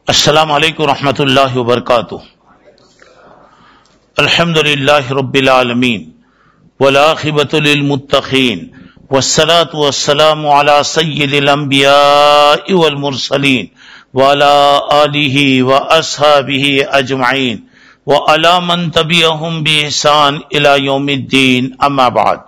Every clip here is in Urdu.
السلام علیکم ورحمۃ اللہ وبرکاتہ۔ الحمد للہ رب العالمین والعاقبۃ للمتقین والصلاة والسلام علی سید الانبیاء والمرسلین وعلی آلہ واصحابہ اجمعین وعلی من تبعہم بإحسان الی یوم الدین، اما بعد،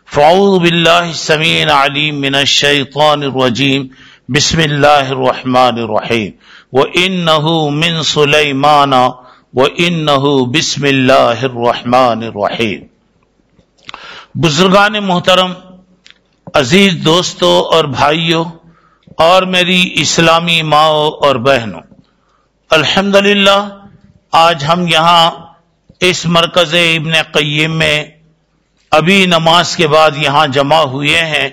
فاعوذ باللہ السمیع العلیم من الشیطان الرجیم، بسم اللہ الرحمن الرحیم، وَإِنَّهُ مِن سُلَيْمَانَ وَإِنَّهُ بِسْمِ اللَّهِ الرَّحْمَنِ الرَّحِيمِ۔ بزرگان محترم، عزیز دوستو اور بھائیو اور میری اسلامی ماؤں اور بہنوں، الحمدللہ آج ہم یہاں اس مرکز ابن قیم میں ابھی نماز کے بعد یہاں جمع ہوئے ہیں۔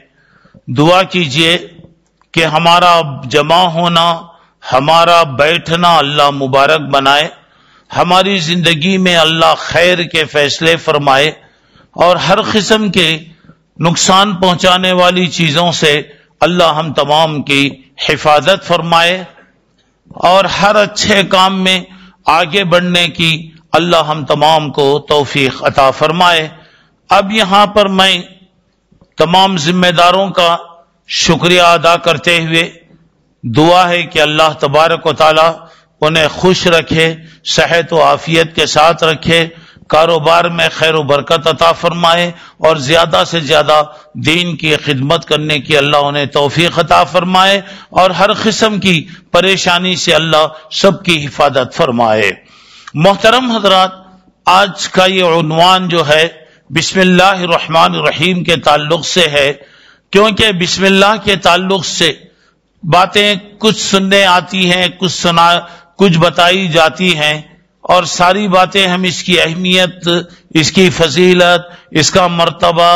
دعا کیجئے کہ ہمارا جمع ہونا، ہمارا بیٹھنا اللہ مبارک بنائے، ہماری زندگی میں اللہ خیر کے فیصلے فرمائے اور ہر قسم کے نقصان پہنچانے والی چیزوں سے اللہ ہم تمام کی حفاظت فرمائے اور ہر اچھے کام میں آگے بڑھنے کی اللہ ہم تمام کو توفیق عطا فرمائے۔ اب یہاں پر میں تمام ذمہ داروں کا شکریہ ادا کرتے ہوئے دعا ہے کہ اللہ تبارک و تعالی انہیں خوش رکھے، صحت و عافیت کے ساتھ رکھے، کاروبار میں خیر و برکت عطا فرمائے اور زیادہ سے زیادہ دین کی خدمت کرنے کی اللہ انہیں توفیق عطا فرمائے اور ہر قسم کی پریشانی سے اللہ سب کی حفاظت فرمائے۔ محترم حضرات، آج کا یہ عنوان جو ہے بسم اللہ الرحمن الرحیم کے تعلق سے ہے، کیونکہ بسم اللہ کے تعلق سے باتیں کچھ سننے آتی ہیں، کچھ بتائی جاتی ہیں اور ساری باتیں ہم اس کی اہمیت، اس کی فضیلت، اس کا مرتبہ،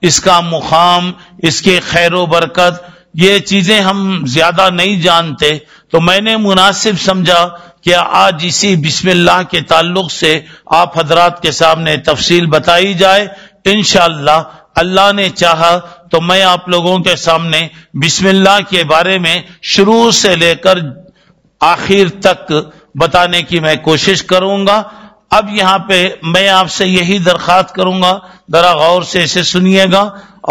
اس کا مقام، اس کی خیر و برکت، یہ چیزیں ہم زیادہ نہیں جانتے، تو میں نے مناسب سمجھا کہ آج اسی بسم اللہ کے تعلق سے آپ حضرات کے سامنے تفصیل بتائی جائے۔ انشاءاللہ اللہ نے چاہا تو میں آپ لوگوں کے سامنے بسم اللہ کے بارے میں شروع سے لے کر آخر تک بتانے کی میں کوشش کروں گا۔ اب یہاں پہ میں آپ سے یہی درخواست کروں گا، ذرا غور سے اسے سنیے گا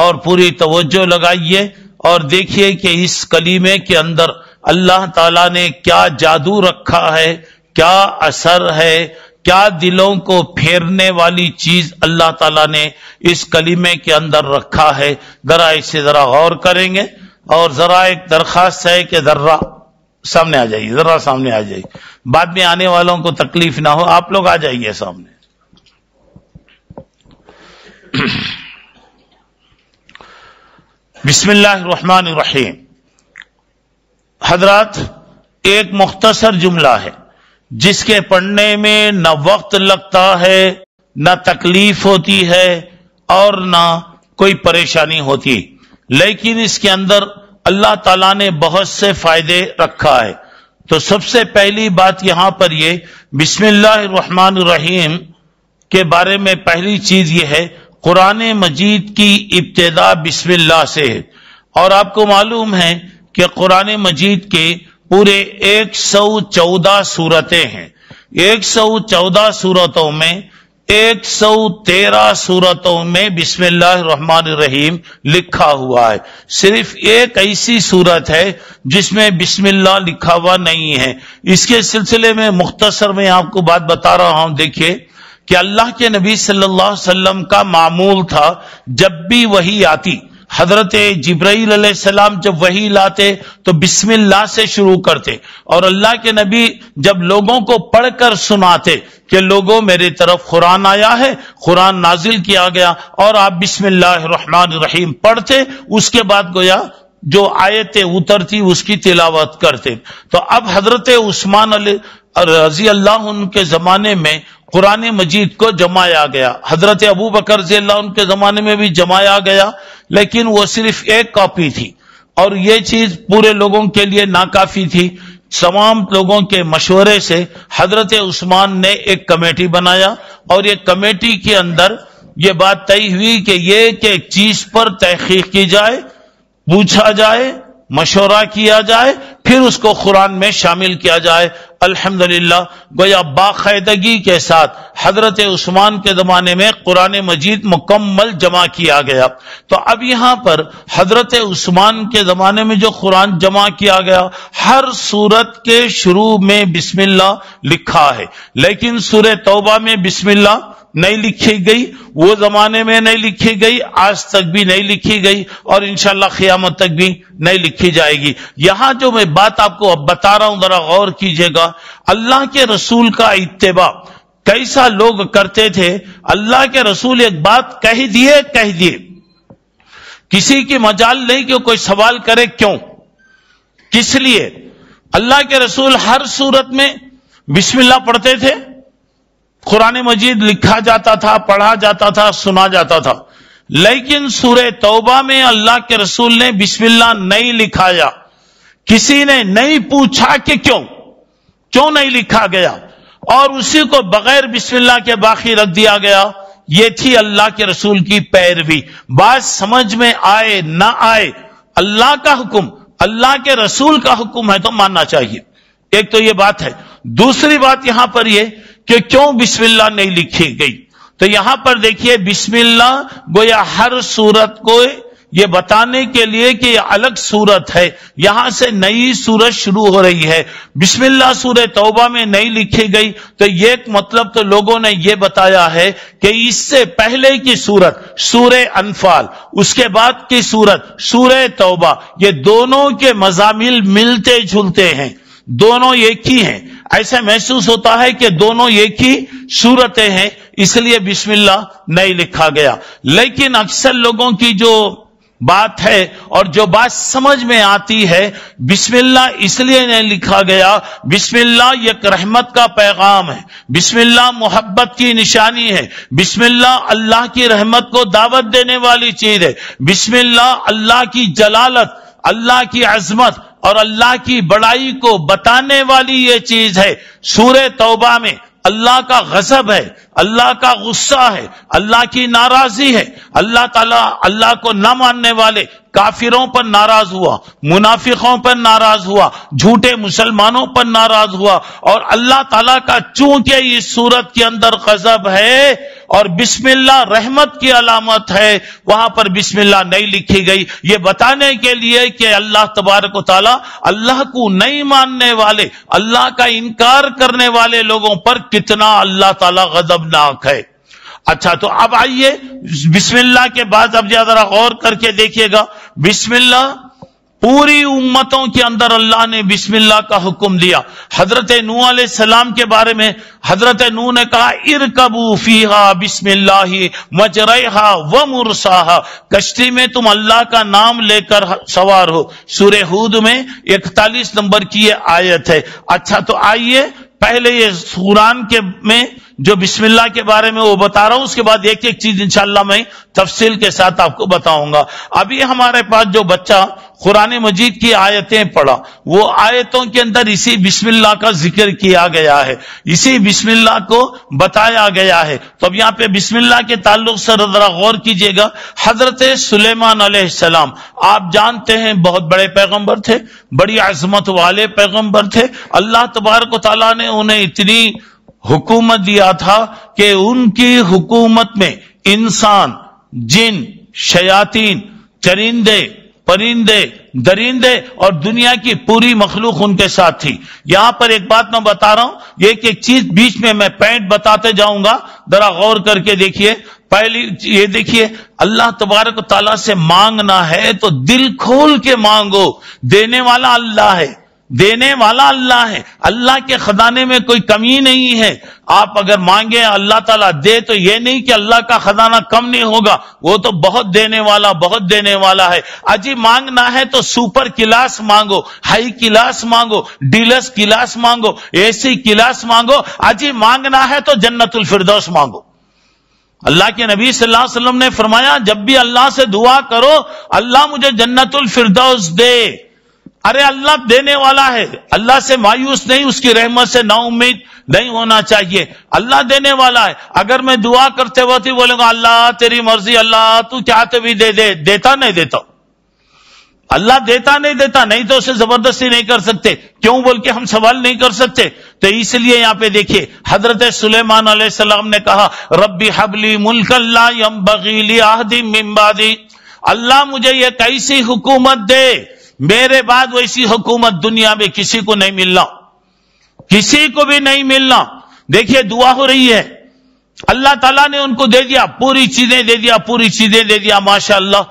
اور پوری توجہ لگائیے اور دیکھیے کہ اس کلمے کے اندر اللہ تعالیٰ نے کیا جادو رکھا ہے، کیا اثر ہے، کیا دلوں کو پھیرنے والی چیز اللہ تعالیٰ نے اس کلمے کے اندر رکھا ہے۔ ذرا اسے ذرا غور کریں گے اور ذرا ایک درخواست ہے کہ ذرا سامنے آ جائیے، ذرا سامنے آ جائیے، بعد میں آنے والوں کو تکلیف نہ ہو، آپ لوگ آ جائیے سامنے۔ بسم اللہ الرحمن الرحیم۔ حضرات، ایک مختصر جملہ ہے جس کے پڑھنے میں نہ وقت لگتا ہے، نہ تکلیف ہوتی ہے اور نہ کوئی پریشانی ہوتی، لیکن اس کے اندر اللہ تعالیٰ نے بہت سے فائدے رکھا ہے۔ تو سب سے پہلی بات یہاں پر یہ بسم اللہ الرحمن الرحیم کے بارے میں پہلی چیز یہ ہے، قرآن مجید کی ابتدا بسم اللہ سے ہے اور آپ کو معلوم ہے کہ قرآن مجید کے پورے 114 سورتیں ہیں۔ 114 سورتوں میں 113 سورتوں میں بسم اللہ الرحمن الرحیم لکھا ہوا ہے۔ صرف ایک ایسی سورت ہے جس میں بسم اللہ لکھا ہوا نہیں ہے۔ اس کے سلسلے میں مختصر میں آپ کو بات بتا رہا ہوں۔ دیکھیے کہ اللہ کے نبی صلی اللہ علیہ وسلم کا معمول تھا، جب بھی وحی آتی، حضرت جبرائیل علیہ السلام جب وحی لاتے تو بسم اللہ سے شروع کرتے اور اللہ کے نبی جب لوگوں کو پڑھ کر سناتے کہ لوگوں میرے طرف قرآن آیا ہے، قرآن نازل کیا گیا، اور آپ بسم اللہ الرحمن الرحیم پڑھتے، اس کے بعد گویا جو آیتیں اترتی اس کی تلاوت کرتے۔ تو اب حضرت عثمان رضی اللہ عنہ کے زمانے میں قرآن مجید کو جمایا گیا، حضرت ابو بکر رضی اللہ عنہ کے زمانے میں بھی جمایا گیا، لیکن وہ صرف ایک کاپی تھی اور یہ چیز پورے لوگوں کے لیے ناکافی تھی۔ تمام لوگوں کے مشورے سے حضرت عثمان نے ایک کمیٹی بنایا اور یہ کمیٹی کے اندر یہ بات طے ہوئی کہ ایک چیز پر تحقیق کی جائے، پوچھا جائے مشورہ کیا جائے، پھر اس کو قرآن میں شامل کیا جائے۔ الحمدللہ گویا باقاعدگی کے ساتھ حضرت عثمان کے زمانے میں قرآن مجید مکمل جمع کیا گیا۔ تو اب یہاں پر حضرت عثمان کے زمانے میں جو قرآن جمع کیا گیا، ہر سورت کے شروع میں بسم اللہ لکھا ہے، لیکن سورہ توبہ میں بسم اللہ نہیں لکھی گئی، وہ زمانے میں نہیں لکھی گئی، آج تک بھی نہیں لکھی گئی، اور انشاءاللہ قیامت تک بھی نہیں لکھی جائے گی۔ یہاں جو میں بات آپ کو اب بتا رہا ہوں ذرا غور کیجئے گا، اللہ کے رسول کا اتباع کیسا لوگ کرتے تھے۔ اللہ کے رسول ایک بات کہہ دیے، کسی کی مجال نہیں کہ کوئی سوال کرے کیوں، کس لیے۔ اللہ کے رسول ہر صورت میں بسم اللہ پڑھتے تھے، قرآن مجید لکھا جاتا تھا، پڑھا جاتا تھا، سنا جاتا تھا، لیکن سورہ توبہ میں اللہ کے رسول نے بسم اللہ نہیں لکھایا۔ کسی نے نہیں پوچھا کہ کیوں نہیں لکھا گیا، اور اسی کو بغیر بسم اللہ کے باقی رکھ دیا گیا۔ یہ تھی اللہ کے رسول کی پیروی۔ بات سمجھ میں آئے نہ آئے، اللہ کا حکم، اللہ کے رسول کا حکم ہے تو ماننا چاہیے۔ ایک تو یہ بات ہے۔ دوسری بات یہاں پر یہ کہ کیوں بسم اللہ نہیں لکھی گئی، تو یہاں پر دیکھیے بسم اللہ گویا ہر سورت کو یہ بتانے کے لیے کہ یہ الگ سورت ہے، یہاں سے نئی سورت شروع ہو رہی ہے۔ بسم اللہ سورہ توبہ میں نہیں لکھی گئی تو یہ ایک مطلب تو لوگوں نے یہ بتایا ہے کہ اس سے پہلے کی سورت سورہ انفال، اس کے بعد کی سورت سورہ توبہ، یہ دونوں کے مضامین ملتے جھلتے ہیں، دونوں ایک ہی ہیں، ایسا محسوس ہوتا ہے کہ دونوں ایک ہی صورتیں ہیں، اس لیے بسم اللہ نہیں لکھا گیا۔ لیکن اکثر لوگوں کی جو بات ہے اور جو بات سمجھ میں آتی ہے، بسم اللہ اس لیے نہیں لکھا گیا، بسم اللہ ایک رحمت کا پیغام ہے، بسم اللہ محبت کی نشانی ہے، بسم اللہ اللہ کی رحمت کو دعوت دینے والی چیز ہے، بسم اللہ اللہ کی جلالت، اللہ کی عظمت اور اللہ کی بڑائی کو بتانے والی یہ چیز ہے۔ سورہ توبہ میں اللہ کا غضب ہے، اللہ کا غصہ ہے، اللہ کی ناراضی ہے، اللہ تعالیٰ اللہ کو نہ ماننے والے کافروں پر ناراض ہوا، منافقوں پر ناراض ہوا، جھوٹے مسلمانوں پر ناراض ہوا، اور اللہ تعالیٰ کا چونکہ اس صورت کے اندر غضب ہے اور بسم اللہ رحمت کی علامت ہے، وہاں پر بسم اللہ نہیں لکھی گئی، یہ بتانے کے لیے کہ اللہ تبارک و تعالیٰ اللہ کو نہیں ماننے والے، اللہ کا انکار کرنے والے لوگوں پر کتنا اللہ تعالیٰ غضبناک ہے۔ اچھا، تو اب آئیے بسم اللہ کے بعد اب ذرا غور کر کے دیکھیے گا، بسم اللہ پوری امتوں کے اندر اللہ نے بسم اللہ کا حکم دیا۔ حضرت نوح علیہ السلام کے بارے میں حضرت نوح نے کہا ارکبوا فیہا بسم اللہ مجریہا ومرساہا، کشتی میں تم اللہ کا نام لے کر سوار ہو۔ سورہ ہود میں 41 نمبر کی یہ آیت ہے۔ اچھا، تو آئیے پہلے یہ قرآن کے میں جو بسم اللہ کے بارے میں وہ بتا رہا ہوں، اس کے بعد ایک ایک چیز انشاءاللہ میں تفصیل کے ساتھ آپ کو بتاؤں گا۔ ابھی ہمارے پاس جو بچہ قرآن مجید کی آیتیں پڑھا، وہ آیتوں کے اندر اسی بسم اللہ کا ذکر کیا گیا ہے، اسی بسم اللہ کو بتایا گیا ہے۔ تو اب یہاں پہ بسم اللہ کے تعلق سے ذرا غور کیجئے گا۔ حضرت سلیمان علیہ السلام آپ جانتے ہیں بہت بڑے پیغمبر تھے، بڑی عظمت والے پیغمبر تھے۔ اللہ تبارک و تعالیٰ نے انہیں اتنی حکومت دیا تھا کہ ان کی حکومت میں انسان، جن، شیاطین، چرندے، پرندے، درندے اور دنیا کی پوری مخلوق ان کے ساتھ تھی۔ یہاں پر ایک بات میں بتا رہا ہوں، ایک ایک چیز بیچ میں پوائنٹ بتاتے جاؤں گا، ذرا غور کر کے دیکھیے۔ پہلی یہ دیکھیے، اللہ تبارک و تعالیٰ سے مانگنا ہے تو دل کھول کے مانگو، دینے والا اللہ ہے، دینے والا اللہ ہے، اللہ کے خزانے میں کوئی کمی نہیں ہے۔ آپ اگر مانگے اللہ تعالیٰ دے تو یہ نہیں کہ اللہ کا خزانہ کم نہیں ہوگا، وہ تو بہت دینے والا ہے۔ اجی مانگنا ہے تو سپر کلاس مانگو، ہائی کلاس مانگو، ڈیلکس کلاس مانگو، اے سی کلاس مانگو۔ اجی مانگنا ہے تو جنت الفردوس مانگو۔ اللہ کے نبی صلی اللہ علیہ وسلم نے فرمایا جب بھی اللہ سے دعا کرو اللہ مجھے جنت الفردوس دے۔ ارے اللہ دینے والا ہے، اللہ سے مایوس نہیں، اس کی رحمت سے نا امید نہیں ہونا چاہیے۔ اللہ دینے والا ہے۔ اگر میں دعا کرتے وقت ہی بولوں گا اللہ تیری مرضی، اللہ تو چاہتے بھی دے دے، دیتا نہیں دیتا۔ اللہ دیتا نہیں تو اسے زبردستی نہیں کر سکتے، کیوں بول کے ہم سوال نہیں کر سکتے؟ تو اس لیے یہاں پہ دیکھیے حضرت سلیمان علیہ السلام نے کہا ربی حبلی ملک لا ينبغی لأحد من بعدی، اللہ مجھے ایک ایسی حکومت دے میرے بعد ویسی حکومت دنیا میں کسی کو نہیں ملنا، کسی کو بھی نہیں ملنا۔ دیکھیے دعا ہو رہی ہے، اللہ تعالیٰ نے ان کو دے دیا، پوری چیزیں دے دیا، پوری چیزیں دے دیا، ماشاءاللہ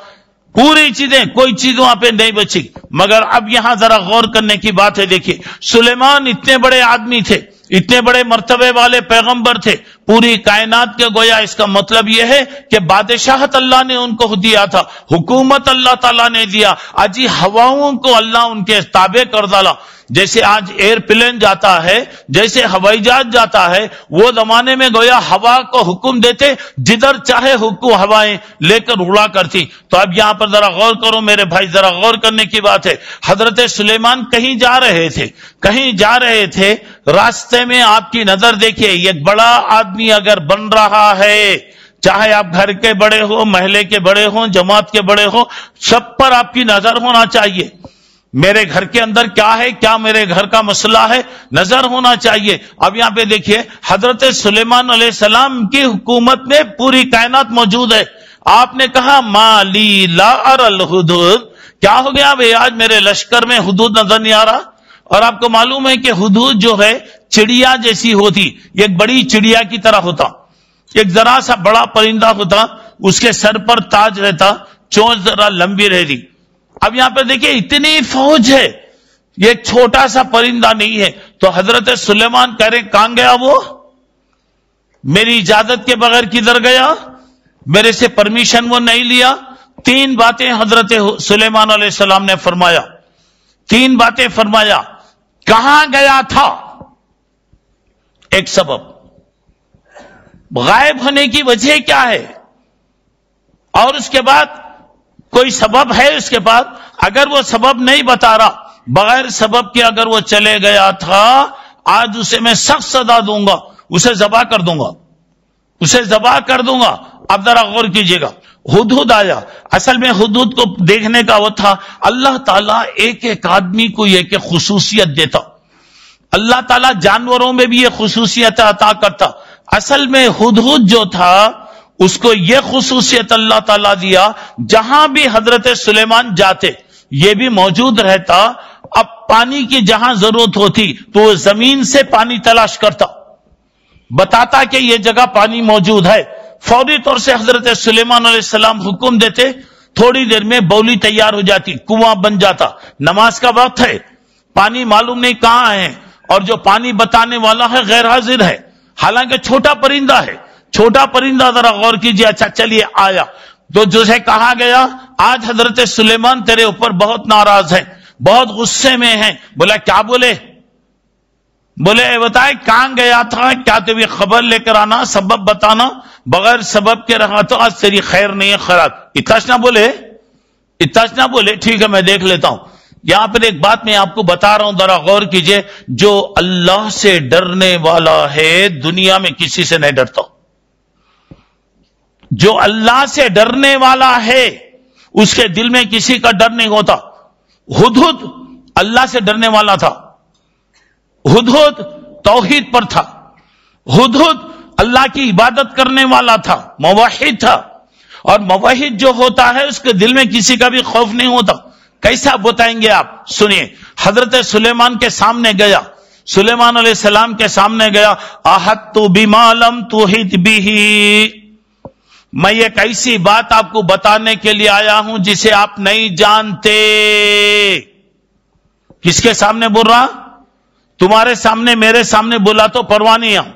پوری چیزیں، کوئی چیز وہاں پہ نہیں بچی۔ مگر اب یہاں ذرا غور کرنے کی بات ہے، دیکھیے سلیمان اتنے بڑے آدمی تھے، اتنے بڑے مرتبے والے پیغمبر تھے، پوری کائنات کے گویا اس کا مطلب یہ ہے کہ بادشاہت اللہ نے ان کو دیا تھا، حکومت اللہ تعالیٰ نے دیا، اجی ہواؤں کو اللہ ان کے تابع کر ڈالا۔ جیسے آج ایئر پلین جاتا ہے، جیسے ہوائی جہاز جاتا ہے، وہ زمانے میں گویا ہوا کو حکم دیتے، جدھر چاہے حکم ہوائیں لے کر اڑا کرتی۔ تو اب یہاں پر ذرا غور کرو میرے بھائی، ذرا غور کرنے کی بات ہے۔ حضرت سلیمان کہیں جا رہے تھے، راستے میں آپ کی نظر دیکھیے ایک بڑا آدمی اگر بن رہا ہے، چاہے آپ گھر کے بڑے ہو، محلے کے بڑے ہوں، جماعت کے بڑے ہوں، سب پر آپ کی نظر ہونا چاہیے۔ میرے گھر کے اندر کیا ہے، کیا میرے گھر کا مسئلہ ہے، نظر ہونا چاہیے۔ اب یہاں پہ دیکھیے حضرت سلیمان علیہ السلام کی حکومت میں پوری کائنات موجود ہے۔ آپ نے کہا ما لی لا اری الحدود، کیا ہو گیا بھئی آج میرے لشکر میں حدود نظر نہیں آ رہا؟ اور آپ کو معلوم ہے کہ حدود جو ہے چڑیا جیسی ہوتی، ایک بڑی چڑیا کی طرح ہوتا، ایک ذرا سا بڑا پرندہ ہوتا، اس کے سر پر تاج رہتا، چونچ ذرا لمبی رہتی۔ اب یہاں پر دیکھیں اتنی فوج ہے، یہ ایک چھوٹا سا پرندہ نہیں ہے۔ تو حضرت سلیمان کہہ رہے کہاں گیا وہ؟ میری اجازت کے بغیر کدھر گیا؟ میرے سے پرمیشن وہ نہیں لیا۔ تین باتیں حضرت سلیمان علیہ السلام نے فرمایا، تین باتیں فرمایا۔ کہاں گیا تھا؟ ایک سبب، غائب ہونے کی وجہ کیا ہے؟ اور اس کے بعد کوئی سبب ہے اس کے بعد؟ اگر وہ سبب نہیں بتا رہا، بغیر سبب کے اگر وہ چلے گیا تھا، آج اسے میں سخت سزا دوں گا، اسے ذبح کر دوں گا، اسے ذبح کر دوں گا۔ اب ذرا غور کیجئے گا، ہدہد آیا۔ اصل میں ہدہد کو دیکھنے کا وہ تھا، اللہ تعالیٰ ایک ایک آدمی کو ایک ایک خصوصیت دیتا، اللہ تعالیٰ جانوروں میں بھی یہ خصوصیت عطا کرتا۔ اصل میں ہدہد جو تھا اس کو یہ خصوصیت اللہ تعالیٰ دیا، جہاں بھی حضرت سلیمان جاتے یہ بھی موجود رہتا۔ اب پانی کی جہاں ضرورت ہوتی تو وہ زمین سے پانی تلاش کرتا، بتاتا کہ یہ جگہ پانی موجود ہے، فوری طور سے حضرت سلیمان علیہ السلام حکم دیتے، تھوڑی دیر میں بولی تیار ہو جاتی، کنواں بن جاتا۔ نماز کا وقت ہے، پانی معلوم نہیں کہاں ہے، اور جو پانی بتانے والا ہے غیر حاضر ہے، حالانکہ چھوٹا پرندہ ہے، چھوٹا پرندہ۔ ذرا غور کیجئے، اچھا چلیے آیا تو جسے کہا گیا آج حضرت سلیمان تیرے اوپر بہت ناراض ہے، بہت غصے میں ہیں۔ بولا کیا بولے؟ بولے بتائے کہاں گیا تھا، کیا تمہیں خبر لے کر آنا، سبب بتانا، بغیر سبب کے رہا تو آج تیری خیر نہیں ہے، خراب۔ اتنا نہ بولے، ٹھیک ہے میں دیکھ لیتا ہوں۔ یہاں پر ایک بات میں آپ کو بتا رہا ہوں، ذرا غور کیجئے، جو اللہ سے ڈرنے والا ہے دنیا میں کسی سے نہیں ڈرتا۔ جو اللہ سے ڈرنے والا ہے اس کے دل میں کسی کا ڈر نہیں ہوتا۔ ہدہد اللہ سے ڈرنے والا تھا، ہدہد توحید پر تھا، ہدہد اللہ کی عبادت کرنے والا تھا، موحد تھا۔ اور موحد جو ہوتا ہے اس کے دل میں کسی کا بھی خوف نہیں ہوتا۔ کیسا بتائیں گے آپ؟ سنیے، حضرت سلیمان کے سامنے گیا، سلیمان علیہ السلام کے سامنے گیا، احطت بما لم تحط به، میں ایک ایسی بات آپ کو بتانے کے لیے آیا ہوں جسے آپ نہیں جانتے۔ کس کے سامنے بول رہا؟ تمہارے سامنے، میرے سامنے بولا تو پرواہ نہیں ہوں۔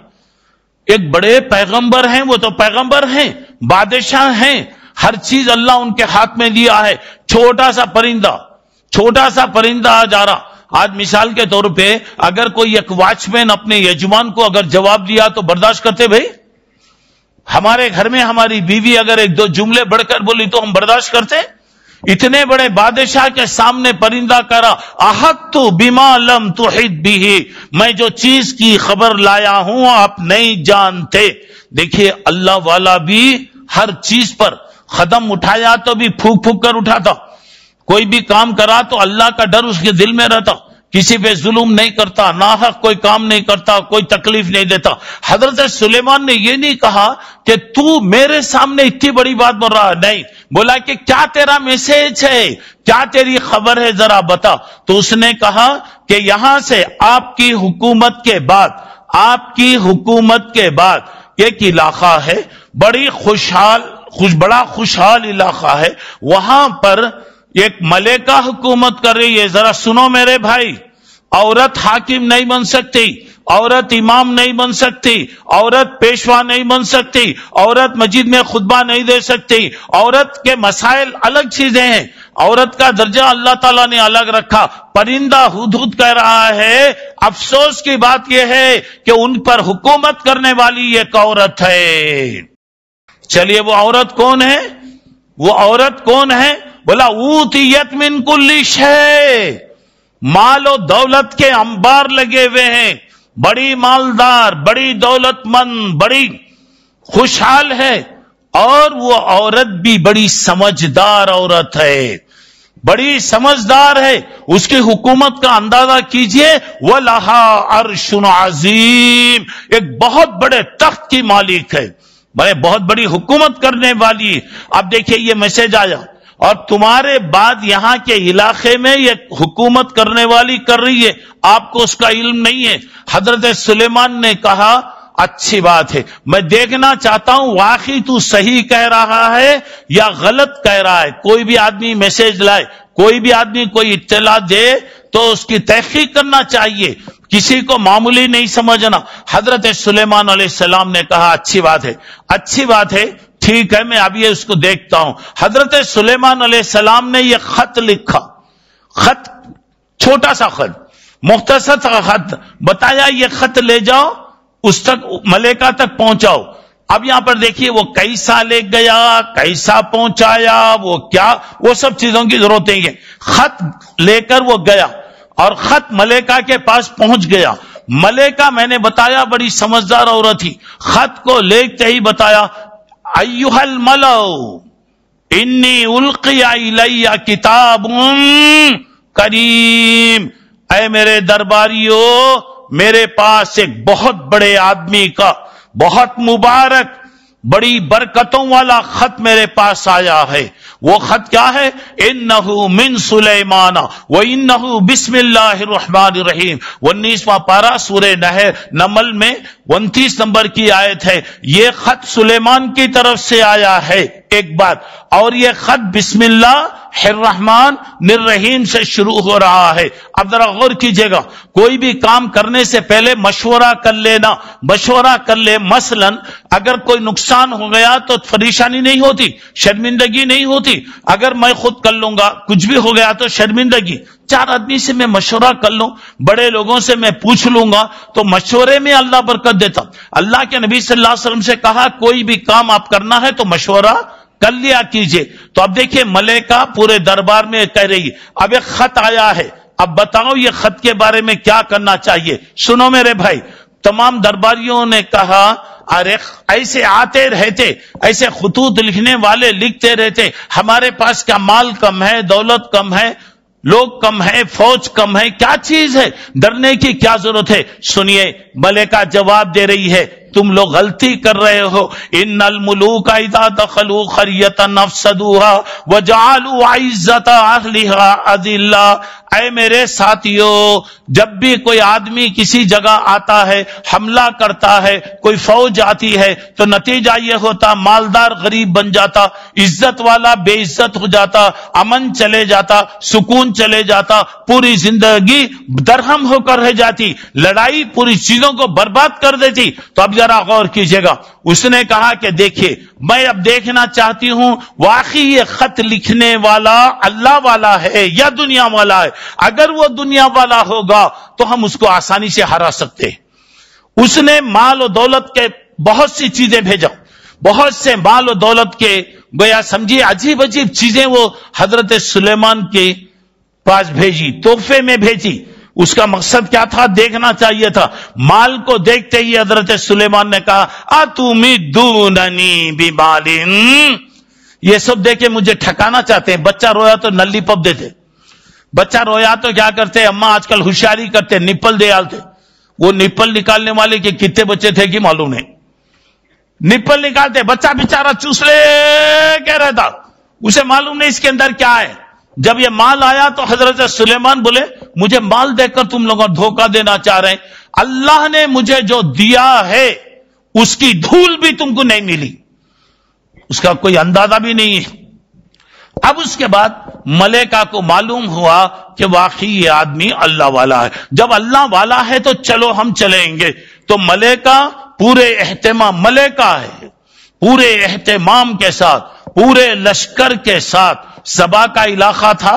ایک بڑے پیغمبر ہیں، وہ تو پیغمبر ہیں، بادشاہ ہیں، ہر چیز اللہ ان کے ہاتھ میں دیا ہے۔ چھوٹا سا پرندہ آ جا رہا۔ آج مثال کے طور پہ اگر کوئی ایک واچ مین اپنے یجمان کو اگر جواب دیا تو برداشت کرتے بھائی؟ ہمارے گھر میں ہماری بیوی اگر ایک دو جملے بڑھ کر بولی تو ہم برداشت کرتے؟ اتنے بڑے بادشاہ کے سامنے پرندہ کرا، احطت بما لم تحط به، میں جو چیز کی خبر لایا ہوں آپ نہیں جانتے۔ دیکھیے اللہ والا بھی ہر چیز پر قدم اٹھایا تو بھی پھونک پھونک کر اٹھاتا، کوئی بھی کام کرا تو اللہ کا ڈر اس کے دل میں رہتا، کسی پہ ظلم نہیں کرتا، ناحق کوئی کام نہیں کرتا، کوئی تکلیف نہیں دیتا۔ حضرت سلیمان نے یہ نہیں کہا کہ تو میرے سامنے اتنی بڑی بات بول رہا ہے، نہیں، بولا کہ کیا تیرا میسج ہے، کیا تیری خبر ہے، ذرا بتا۔ تو اس نے کہا کہ یہاں سے آپ کی حکومت کے بعد ایک علاقہ ہے، بڑا خوشحال علاقہ ہے، وہاں پر ایک ملکہ حکومت کر رہی ہے۔ ذرا سنو میرے بھائی، عورت حاکم نہیں بن سکتی، عورت امام نہیں بن سکتی، عورت پیشوا نہیں بن سکتی، عورت مسجد میں خطبہ نہیں دے سکتی، عورت کے مسائل الگ چیزیں ہیں، عورت کا درجہ اللہ تعالیٰ نے الگ رکھا۔ پرندہ ہدہد کہہ رہا ہے افسوس کی بات یہ ہے کہ ان پر حکومت کرنے والی ایک عورت ہے۔ چلیے وہ عورت کون ہے؟ بولا اوتیت من کل شیء، مال و دولت کے انبار لگے ہوئے ہیں، بڑی مالدار، بڑی دولت مند، بڑی خوشحال ہے، اور وہ عورت بھی بڑی سمجھدار عورت ہے، بڑی سمجھدار ہے۔ اس کی حکومت کا اندازہ کیجئے، وَلَهَا عَرْشٌ عَظِيمٌ، ایک بہت بڑے تخت کی مالک ہے، بہت بڑی حکومت کرنے والی۔ اب دیکھیں یہ میسج آیا، اور تمہارے بعد یہاں کے علاقے میں یہ حکومت کرنے والی کر رہی ہے، آپ کو اس کا علم نہیں ہے۔ حضرت سلیمان نے کہا اچھی بات ہے، میں دیکھنا چاہتا ہوں واقعی تو صحیح کہہ رہا ہے یا غلط کہہ رہا ہے۔ کوئی بھی آدمی میسج لائے، کوئی بھی آدمی کوئی اطلاع دے تو اس کی تحقیق کرنا چاہیے، کسی کو معمولی نہیں سمجھنا۔ حضرت سلیمان علیہ السلام نے کہا اچھی بات ہے، ٹھیک ہے، میں ابھی اس کو دیکھتا ہوں۔ حضرت سلیمان علیہ السلام نے یہ خط لکھا، چھوٹا سا خط، مختصر سا خط، بتایا یہ خط لے جاؤ، اس تک ملکہ تک پہنچاؤ۔ اب یہاں پر دیکھیے وہ کیسا لے گیا، کیسا پہنچایا، وہ سب چیزوں کی ضرورت نہیں ہے۔ خط لے کر وہ گیا اور خط ملکہ کے پاس پہنچ گیا۔ ملکہ میں نے بتایا بڑی سمجھدار عورت تھی، خط کو لکھتے ہی بتایا ایھا الملؤ انی القی الی کتاب کریم، اے میرے درباریوں، میرے پاس ایک بہت بڑے آدمی کا بہت مبارک بڑی برکتوں والا خط میرے پاس آیا ہے۔ وہ خط کیا ہے؟ انہو من سلیمان وانہو بسم اللہ الرحمن الرحیم، 19واں پارہ سورہ نمل میں 29 نمبر کی آیت ہے۔ یہ خط سلیمان کی طرف سے آیا ہے، ایک بات، اور یہ خط بسم اللہ الرحمن الرحیم سے شروع ہو رہا ہے۔ اب ذرا غور کیجئے گا، کوئی بھی کام کرنے سے پہلے مشورہ کر لینا، مشورہ کر لے۔ مثلا اگر کوئی نقصان ہو گیا تو پریشانی نہیں ہوتی، شرمندگی نہیں ہوتی۔ اگر میں خود کر لوں گا، کچھ بھی ہو گیا تو شرمندگی، 4 آدمی سے میں مشورہ کر لوں، بڑے لوگوں سے میں پوچھ لوں گا، تو مشورے میں اللہ برکت دیتا۔ اللہ کے نبی صلی اللہ علیہ وسلم سے کہا کوئی بھی کام آپ کرنا ہے تو مشورہ کر لیا کیجئے۔ تو اب دیکھیں ملکہ پورے دربار میں کہہ رہی ہے، اب ایک خط آیا ہے، اب بتاؤ یہ خط کے بارے میں کیا کرنا چاہیے۔ سنو میرے بھائی، تمام درباریوں نے کہا ارے ایسے آتے رہتے، ایسے خطوط لکھنے والے لکھتے رہتے، ہمارے پاس کیا مال کم ہے، دولت کم ہے، لوگ کم ہے، فوج کم ہے، کیا چیز ہے، ڈرنے کی کیا ضرورت ہے۔ سنیے ملکہ جواب دے رہی ہے، تم لوگ غلطی کر رہے ہو۔ ان الملوک اذا دخلوا قرية افسدوها وجعلوا عزة اهلها اذلہ، اے میرے ساتھیو، جب بھی کوئی آدمی کسی جگہ آتا ہے، حملہ کرتا ہے، کوئی فوج آتی ہے، تو نتیجہ یہ ہوتا مالدار غریب بن جاتا، عزت والا بے عزت ہو جاتا، امن چلے جاتا، سکون چلے جاتا، پوری زندگی درہم ہو کر رہ جاتی، لڑائی پوری چیزوں کو برباد کر دیتی۔ تو اب ذرا غور کیجئے گا، اس نے کہا کہ دیکھیے میں اب دیکھنا چاہتی ہوں واقعی یہ خط لکھنے والا اللہ والا ہے یا دنیا والا ہے۔ اگر وہ دنیا والا ہوگا تو ہم اس کو آسانی سے ہرا سکتے ہیں۔ اس نے مال و دولت کے بہت سی چیزیں بھیجا، بہت سے مال و دولت کے گویا سمجھیے عجیب عجیب چیزیں وہ حضرت سلیمان کے پاس بھیجی، تحفے میں بھیجی۔ اس کا مقصد کیا تھا دیکھنا چاہیے تھا۔ مال کو دیکھتے ہی حضرت سلیمان نے کہا اتمدوننی بمال، یہ سب دیکھ کے مجھے ٹھکانا چاہتے ہیں. بچہ رویا تو نلی پپ دیتے, بچہ رویا تو کیا کرتے, اماں آج کل ہوشیاری کرتے, نپل دے آلتے. وہ نپل نکالنے والے کے کتنے بچے تھے کہ معلوم نہیں, نپل نکالتے, بچہ بیچارہ چوس لے کہہ رہتا, اسے معلوم نہیں اس کے اندر کیا ہے. جب یہ مال آیا تو حضرت سلیمان بولے مجھے مال دے کر تم لوگوں دھوکہ دینا چاہ رہے ہیں, اللہ نے مجھے جو دیا ہے اس کی دھول بھی تم کو نہیں ملی, اس کا کوئی اندازہ بھی نہیں ہے. اب اس کے بعد ملائکہ کو معلوم ہوا کہ واقعی یہ آدمی اللہ والا ہے. جب اللہ والا ہے تو چلو ہم چلیں گے. تو ملائکہ پورے اہتمام, ملائکہ ہے پورے اہتمام کے ساتھ, پورے لشکر کے ساتھ, سبا کا علاقہ تھا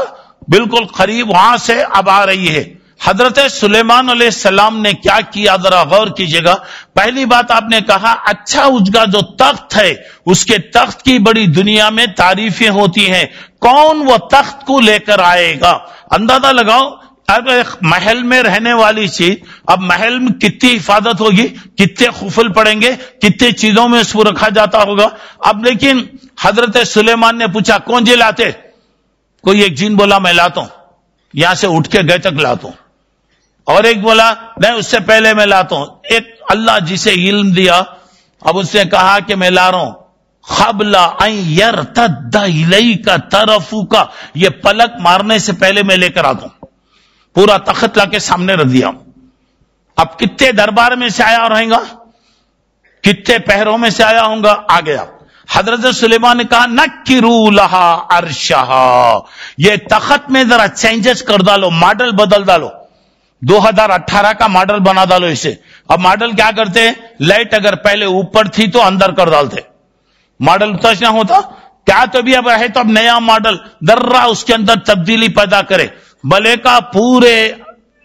بالکل قریب, وہاں سے اب آ رہی ہے. حضرت سلیمان علیہ السلام نے کیا کیا ذرا غور کیجئے گا. پہلی بات آپ نے کہا اچھا اس کا جو تخت ہے, اس کے تخت کی بڑی دنیا میں تعریفیں ہوتی ہیں, کون وہ تخت کو لے کر آئے گا. اندازہ لگاؤ, اب محل میں رہنے والی چیز, اب محل میں کتنی حفاظت ہوگی, کتنے خفل پڑیں گے, کتنے چیزوں میں اس کو رکھا جاتا ہوگا. اب لیکن حضرت سلیمان نے پوچھا کون جی لاتے, کوئی ایک جن بولا میں لاتا ہوں, یہاں سے اٹھ کے گئے تک لاتا ہوں, اور ایک بولا نہیں اس سے پہلے میں لاتا ہوں. ایک اللہ جسے علم دیا, اب اس نے کہا کہ میں لا رہا ہوں قبل ان یرتد الیک طرفک, یہ پلک مارنے سے پہلے میں لے کر آتا ہوں. پورا تخت لا کے سامنے رکھ دیا. اب کتنے دربار میں سے آیا رہے گا, کتنے پہروں میں سے آیا ہوں گا, آ گیا. حضرت سلیمان نے کہا نکروا لها عرشها, یہ تخت میں ذرا چینجز کر ڈالو, ماڈل بدل ڈالو, 2018 کا ماڈل بنا ڈالو اسے. اب ماڈل کیا کرتے ہیں, لائٹ اگر پہلے اوپر تھی تو اندر کر ڈالتے, ماڈل اتنا ہوتا کیا, تو بھی اب ہے تو اب نیا ماڈل ذرا اس کے اندر تبدیلی پیدا کرے. ملائکہ پورے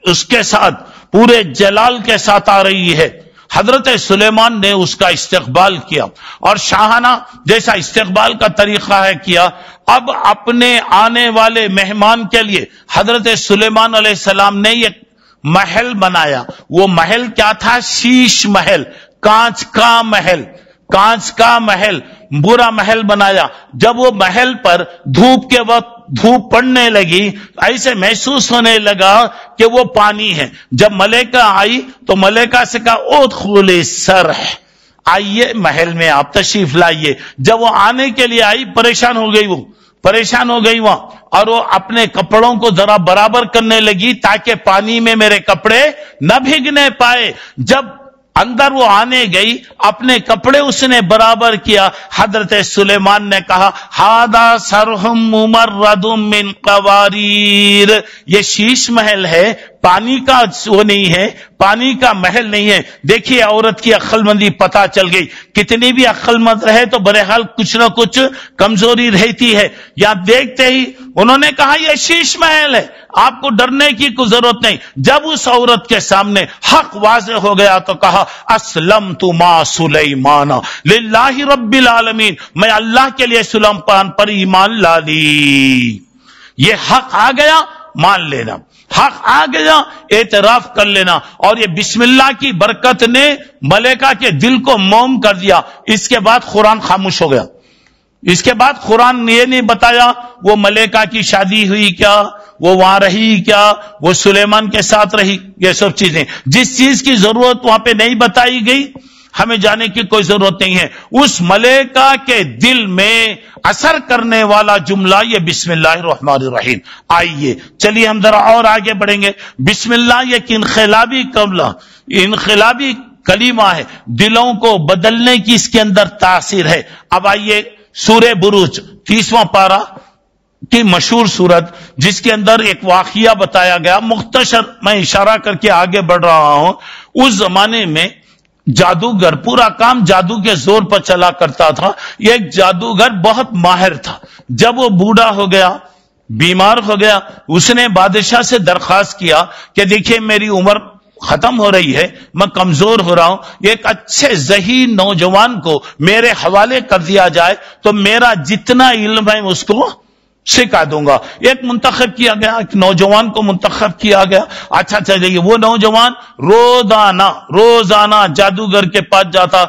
اس کے ساتھ, پورے جلال کے ساتھ آ رہی ہے. حضرت سلیمان نے اس کا استقبال کیا, اور شاہانہ جیسا استقبال کا طریقہ ہے کیا. اب اپنے آنے والے مہمان کے لیے حضرت سلیمان علیہ السلام نے ایک محل بنایا. وہ محل کیا تھا, شیش محل, کانچ کا محل, کانچ کا محل, برا محل بنایا. جب وہ محل پر دھوپ کے وقت دھوپ پڑنے لگی, ایسے محسوس ہونے لگا کہ وہ پانی ہے. جب ملائکہ آئی تو ملائکہ سے کہا ادخل السرح, آئیے محل میں آپ تشریف لائیے. جب وہ آنے کے لیے آئی پریشان ہو گئی, وہ پریشان ہو گئی وہاں, اور وہ اپنے کپڑوں کو ذرا برابر کرنے لگی تاکہ پانی میں میرے کپڑے نہ بھیگنے پائے. جب اندر وہ آنے گئی, اپنے کپڑے اس نے برابر کیا. حضرت سلیمان نے کہا ہذا صرح ممرد من قواریر, یہ شیش محل ہے, پانی کا وہ نہیں ہے, پانی کا محل نہیں ہے. دیکھیے عورت کی عقل مندی پتہ چل گئی. کتنی بھی عقل مند رہے تو بہرحال کچھ نہ کچھ کمزوری رہتی ہے. یا دیکھتے ہی انہوں نے کہا یہ شیش محل ہے, آپ کو ڈرنے کی کوئی ضرورت نہیں. جب اس عورت کے سامنے حق واضح ہو گیا تو کہا اسلمت ما سلیمان للہ رب العالمین, میں اللہ کے لیے سلیمان پر ایمان لا لی. یہ حق آ گیا, مان لینا, حق آ گیا اعتراف کر لینا. اور یہ بسم اللہ کی برکت نے ملائکہ کے دل کو موم کر دیا. اس کے بعد قرآن خاموش ہو گیا. اس کے بعد قرآن یہ نہیں بتایا وہ ملائکہ کی شادی ہوئی کیا, وہ وہاں رہی کیا, وہ سلیمان کے ساتھ رہی, یہ سب چیزیں جس چیز کی ضرورت وہاں پہ نہیں بتائی گئی ہمیں جانے کی کوئی ضرورت نہیں ہے. اس ملائکہ کے دل میں اثر کرنے والا جملہ یہ بسم اللہ الرحمن الرحیم. آئیے چلیے ہم ذرا اور آگے بڑھیں گے. بسم اللہ ایک انقلابی قولہ, انقلابی کلمہ ہے, دلوں کو بدلنے کی اس کے اندر تاثیر ہے. اب آئیے سورہ بروج 30واں پارہ کی مشہور سورت, جس کے اندر ایک واقعہ بتایا گیا. مختصر میں اشارہ کر کے آگے بڑھ رہا ہوں. اس زمانے میں جادوگر, پورا کام جادو کے زور پر چلا کرتا تھا. یہ ایک جادوگر بہت ماہر تھا. جب وہ بوڑھا ہو گیا, بیمار ہو گیا, اس نے بادشاہ سے درخواست کیا کہ دیکھیے میری عمر ختم ہو رہی ہے, میں کمزور ہو رہا ہوں, ایک اچھے ذہین نوجوان کو میرے حوالے کر دیا جائے تو میرا جتنا علم ہے اس کو سکھا دوں گا. ایک منتخب کیا گیا, ایک نوجوان کو منتخب کیا گیا. اچھا چلیے, وہ نوجوان روزانہ جادوگر کے پاس جاتا,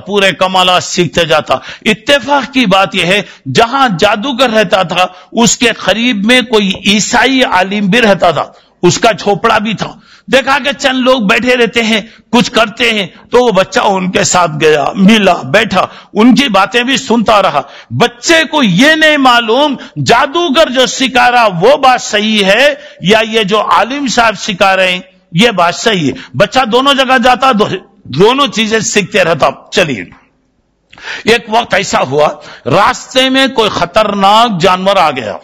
پورے کمالات سیکھتے جاتا. اتفاق کی بات یہ ہے, جہاں جادوگر رہتا تھا اس کے قریب میں کوئی عیسائی عالم بھی رہتا تھا, اس کا جھوپڑا بھی تھا. دیکھا کہ چند لوگ بیٹھے رہتے ہیں, کچھ کرتے ہیں, تو وہ بچہ ان کے ساتھ گیا, ملا, بیٹھا, ان کی باتیں بھی سنتا رہا. بچے کو یہ نہیں معلوم جادوگر جو سکھا رہا وہ بات صحیح ہے یا یہ جو عالم صاحب سکھا رہے ہیں یہ بات صحیح ہے. بچہ دونوں جگہ جاتا, دونوں چیزیں سیکھتے رہتا. چلیے, ایک وقت ایسا ہوا, راستے میں کوئی خطرناک جانور آ گیا.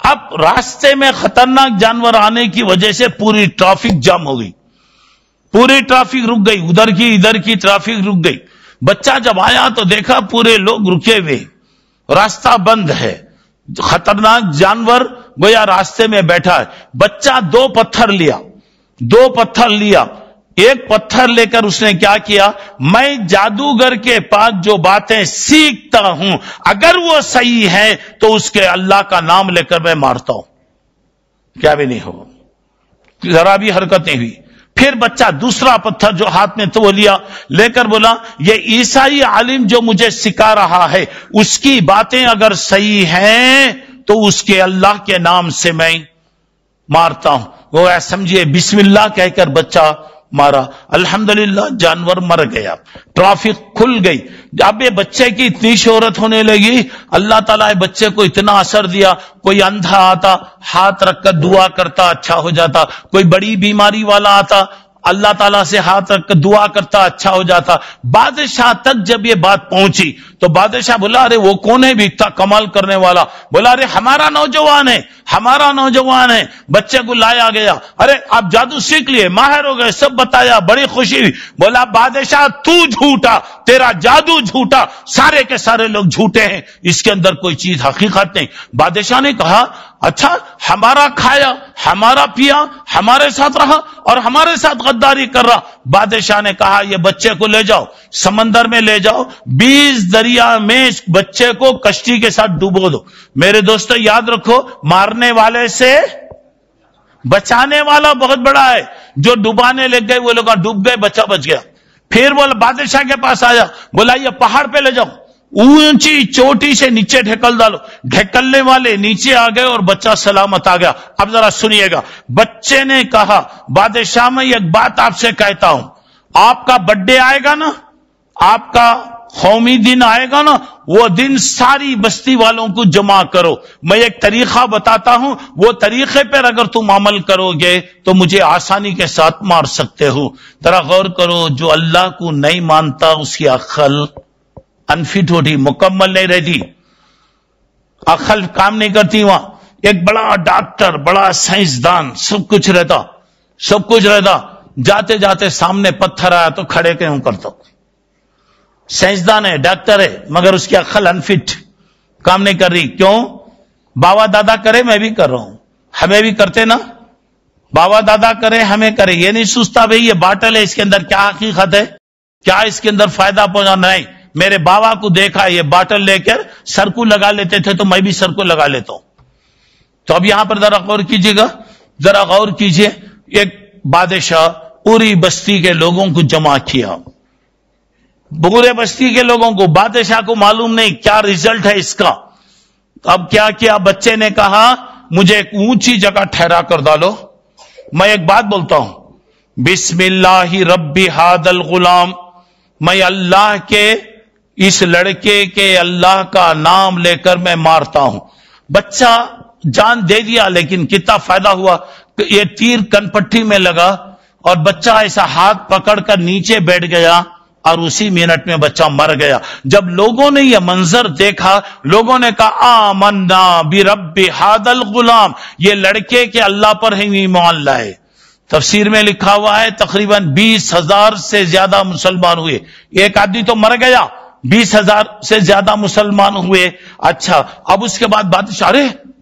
اب راستے میں خطرناک جانور آنے کی وجہ سے پوری ٹریفک جام ہو گئی, پوری ٹریفک رک گئی, ادھر کی ٹریفک رک گئی. بچہ جب آیا تو دیکھا پورے لوگ رکے ہوئے, راستہ بند ہے, خطرناک جانور گویا راستے میں بیٹھا ہے. بچہ دو پتھر لیا. ایک پتھر لے کر اس نے کیا کیا, میں جادوگر کے پاس جو باتیں سیکھتا ہوں اگر وہ صحیح ہے تو اس کے اللہ کا نام لے کر میں مارتا ہوں. کیا بھی نہیں ہو, ذرا بھی حرکت نہیں ہوئی. پھر بچہ دوسرا پتھر جو ہاتھ میں تو لیا, لے کر بولا یہ عیسائی عالم جو مجھے سکھا رہا ہے اس کی باتیں اگر صحیح ہیں تو اس کے اللہ کے نام سے میں مارتا ہوں. وہ سمجھیے بسم اللہ کہہ کر بچہ مارا. الحمدللہ جانور مر گیا, ٹریفک کھل گئی. اب یہ بچے کی اتنی شہرت ہونے لگی, اللہ تعالیٰ بچے کو اتنا اثر دیا. کوئی اندھا آتا, ہاتھ رکھ کر دعا کرتا, اچھا ہو جاتا. کوئی بڑی بیماری والا آتا, اللہ تعالیٰ سے ہاتھ رکھ کر دعا کرتا, اچھا ہو جاتا. بادشاہ تک جب یہ بات پہنچی تو بادشاہ بولا ارے وہ کون ہے بھی اتنا کمال کرنے والا؟ بولا ارے ہمارا نوجوان ہے. بچے کو لایا گیا, ارے آپ جادو سیکھ لیے, ماہر ہو گئے, سب بتایا, بڑی خوشی ہوئی. بولا بادشاہ تو جھوٹا, تیرا جادو جھوٹا, سارے کے سارے لوگ جھوٹے ہیں, اس کے اندر کوئی چیز حقیقت نہیں. بادشاہ نے کہا اچھا, ہمارا کھایا, ہمارا پیا, ہمارے ساتھ رہا اور ہمارے ساتھ غداری کر رہا. بادشاہ نے کہا یہ بچے کو لے جاؤ, سمندر میں لے جاؤ, 20 دریا میں اس بچے کو کشتی کے ساتھ ڈوبو دو. میرے دوستو یاد رکھو, مارنے والے سے بچانے والا بہت بڑا ہے. جو ڈوبانے لگ گئے وہ لوگ ڈوب گئے, بچہ بچ گیا. پھر وہ بادشاہ کے پاس آیا, بولا یہ پہاڑ پہ لے جاؤ, اونچی چوٹی سے نیچے ڈھکل ڈالو. ڈھکلنے والے نیچے آ گئے اور بچہ سلامت آ گیا. اب ذرا سنیے گا, بچے نے کہا بادشاہ میں ایک بات آپ سے کہتا ہوں, آپ کا برتھ ڈے آئے گا نا, آپ کا قومی دن آئے گا نا, وہ دن ساری بستی والوں کو جمع کرو. میں ایک طریقہ بتاتا ہوں, وہ طریقے پر اگر تم عمل کرو گے تو مجھے آسانی کے ساتھ مار سکتے ہو. ذرا غور کرو, جو اللہ کو نہیں مانتا اس کی عقل انفٹ ہوتی, مکمل نہیں رہتی, عقل کام نہیں کرتی. وہاں ایک بڑا ڈاکٹر, بڑا سائنسدان, سب کچھ رہتا, جاتے جاتے سامنے پتھر آیا تو کھڑے کیوں کرتا. سائنسدان ہے, ڈاکٹر ہے, مگر اس کی عقل انفٹ, کام نہیں کر رہی. کیوں؟ بابا دادا کرے میں بھی کر رہا ہوں, ہمیں بھی کرتے نا, بابا دادا کرے ہمیں کرے. یہ نہیں سوچتا بھئی یہ باٹل ہے, اس کے اندر کیا حقیقت ہے, کیا اس کے اندر فائدہ پہنچا. نہیں, میرے بابا کو دیکھا یہ باٹل لے کر سر کو لگا لیتے تھے تو میں بھی سر کو لگا لیتا ہوں. تو اب یہاں پر ذرا غور کیجیے گا, ذرا غور کیجیے. ایک بادشاہ پوری بستی کے لوگوں کو جمع کیا, پورے بستی کے لوگوں کو. بادشاہ کو معلوم نہیں کیا ریزلٹ ہے اس کا. اب کیا کیا, بچے نے کہا مجھے ایک اونچی جگہ ٹھہرا کر ڈالو, میں ایک بات بولتا ہوں, بسم اللہ ربی ہاد الغلام, میں اللہ کے اس لڑکے کے اللہ کا نام لے کر میں مارتا ہوں. بچہ جان دے دیا, لیکن کتنا فائدہ ہوا کہ یہ تیر کن پٹھی میں لگا اور بچہ ایسا ہاتھ پکڑ کر نیچے بیٹھ گیا اور اسی منٹ میں بچہ مر گیا. جب لوگوں نے یہ منظر دیکھا, لوگوں نے کہا آمنا برب ہاد الغلام, یہ لڑکے کے اللہ پر ہی ایمان لائے. تفسیر میں لکھا ہوا ہے تقریباً 20,000 سے زیادہ مسلمان ہوئے. ایک آدمی تو مر گیا, 20,000 سے زیادہ مسلمان ہوئے. اچھا, اب اس کے بعد بادشاہ, ارے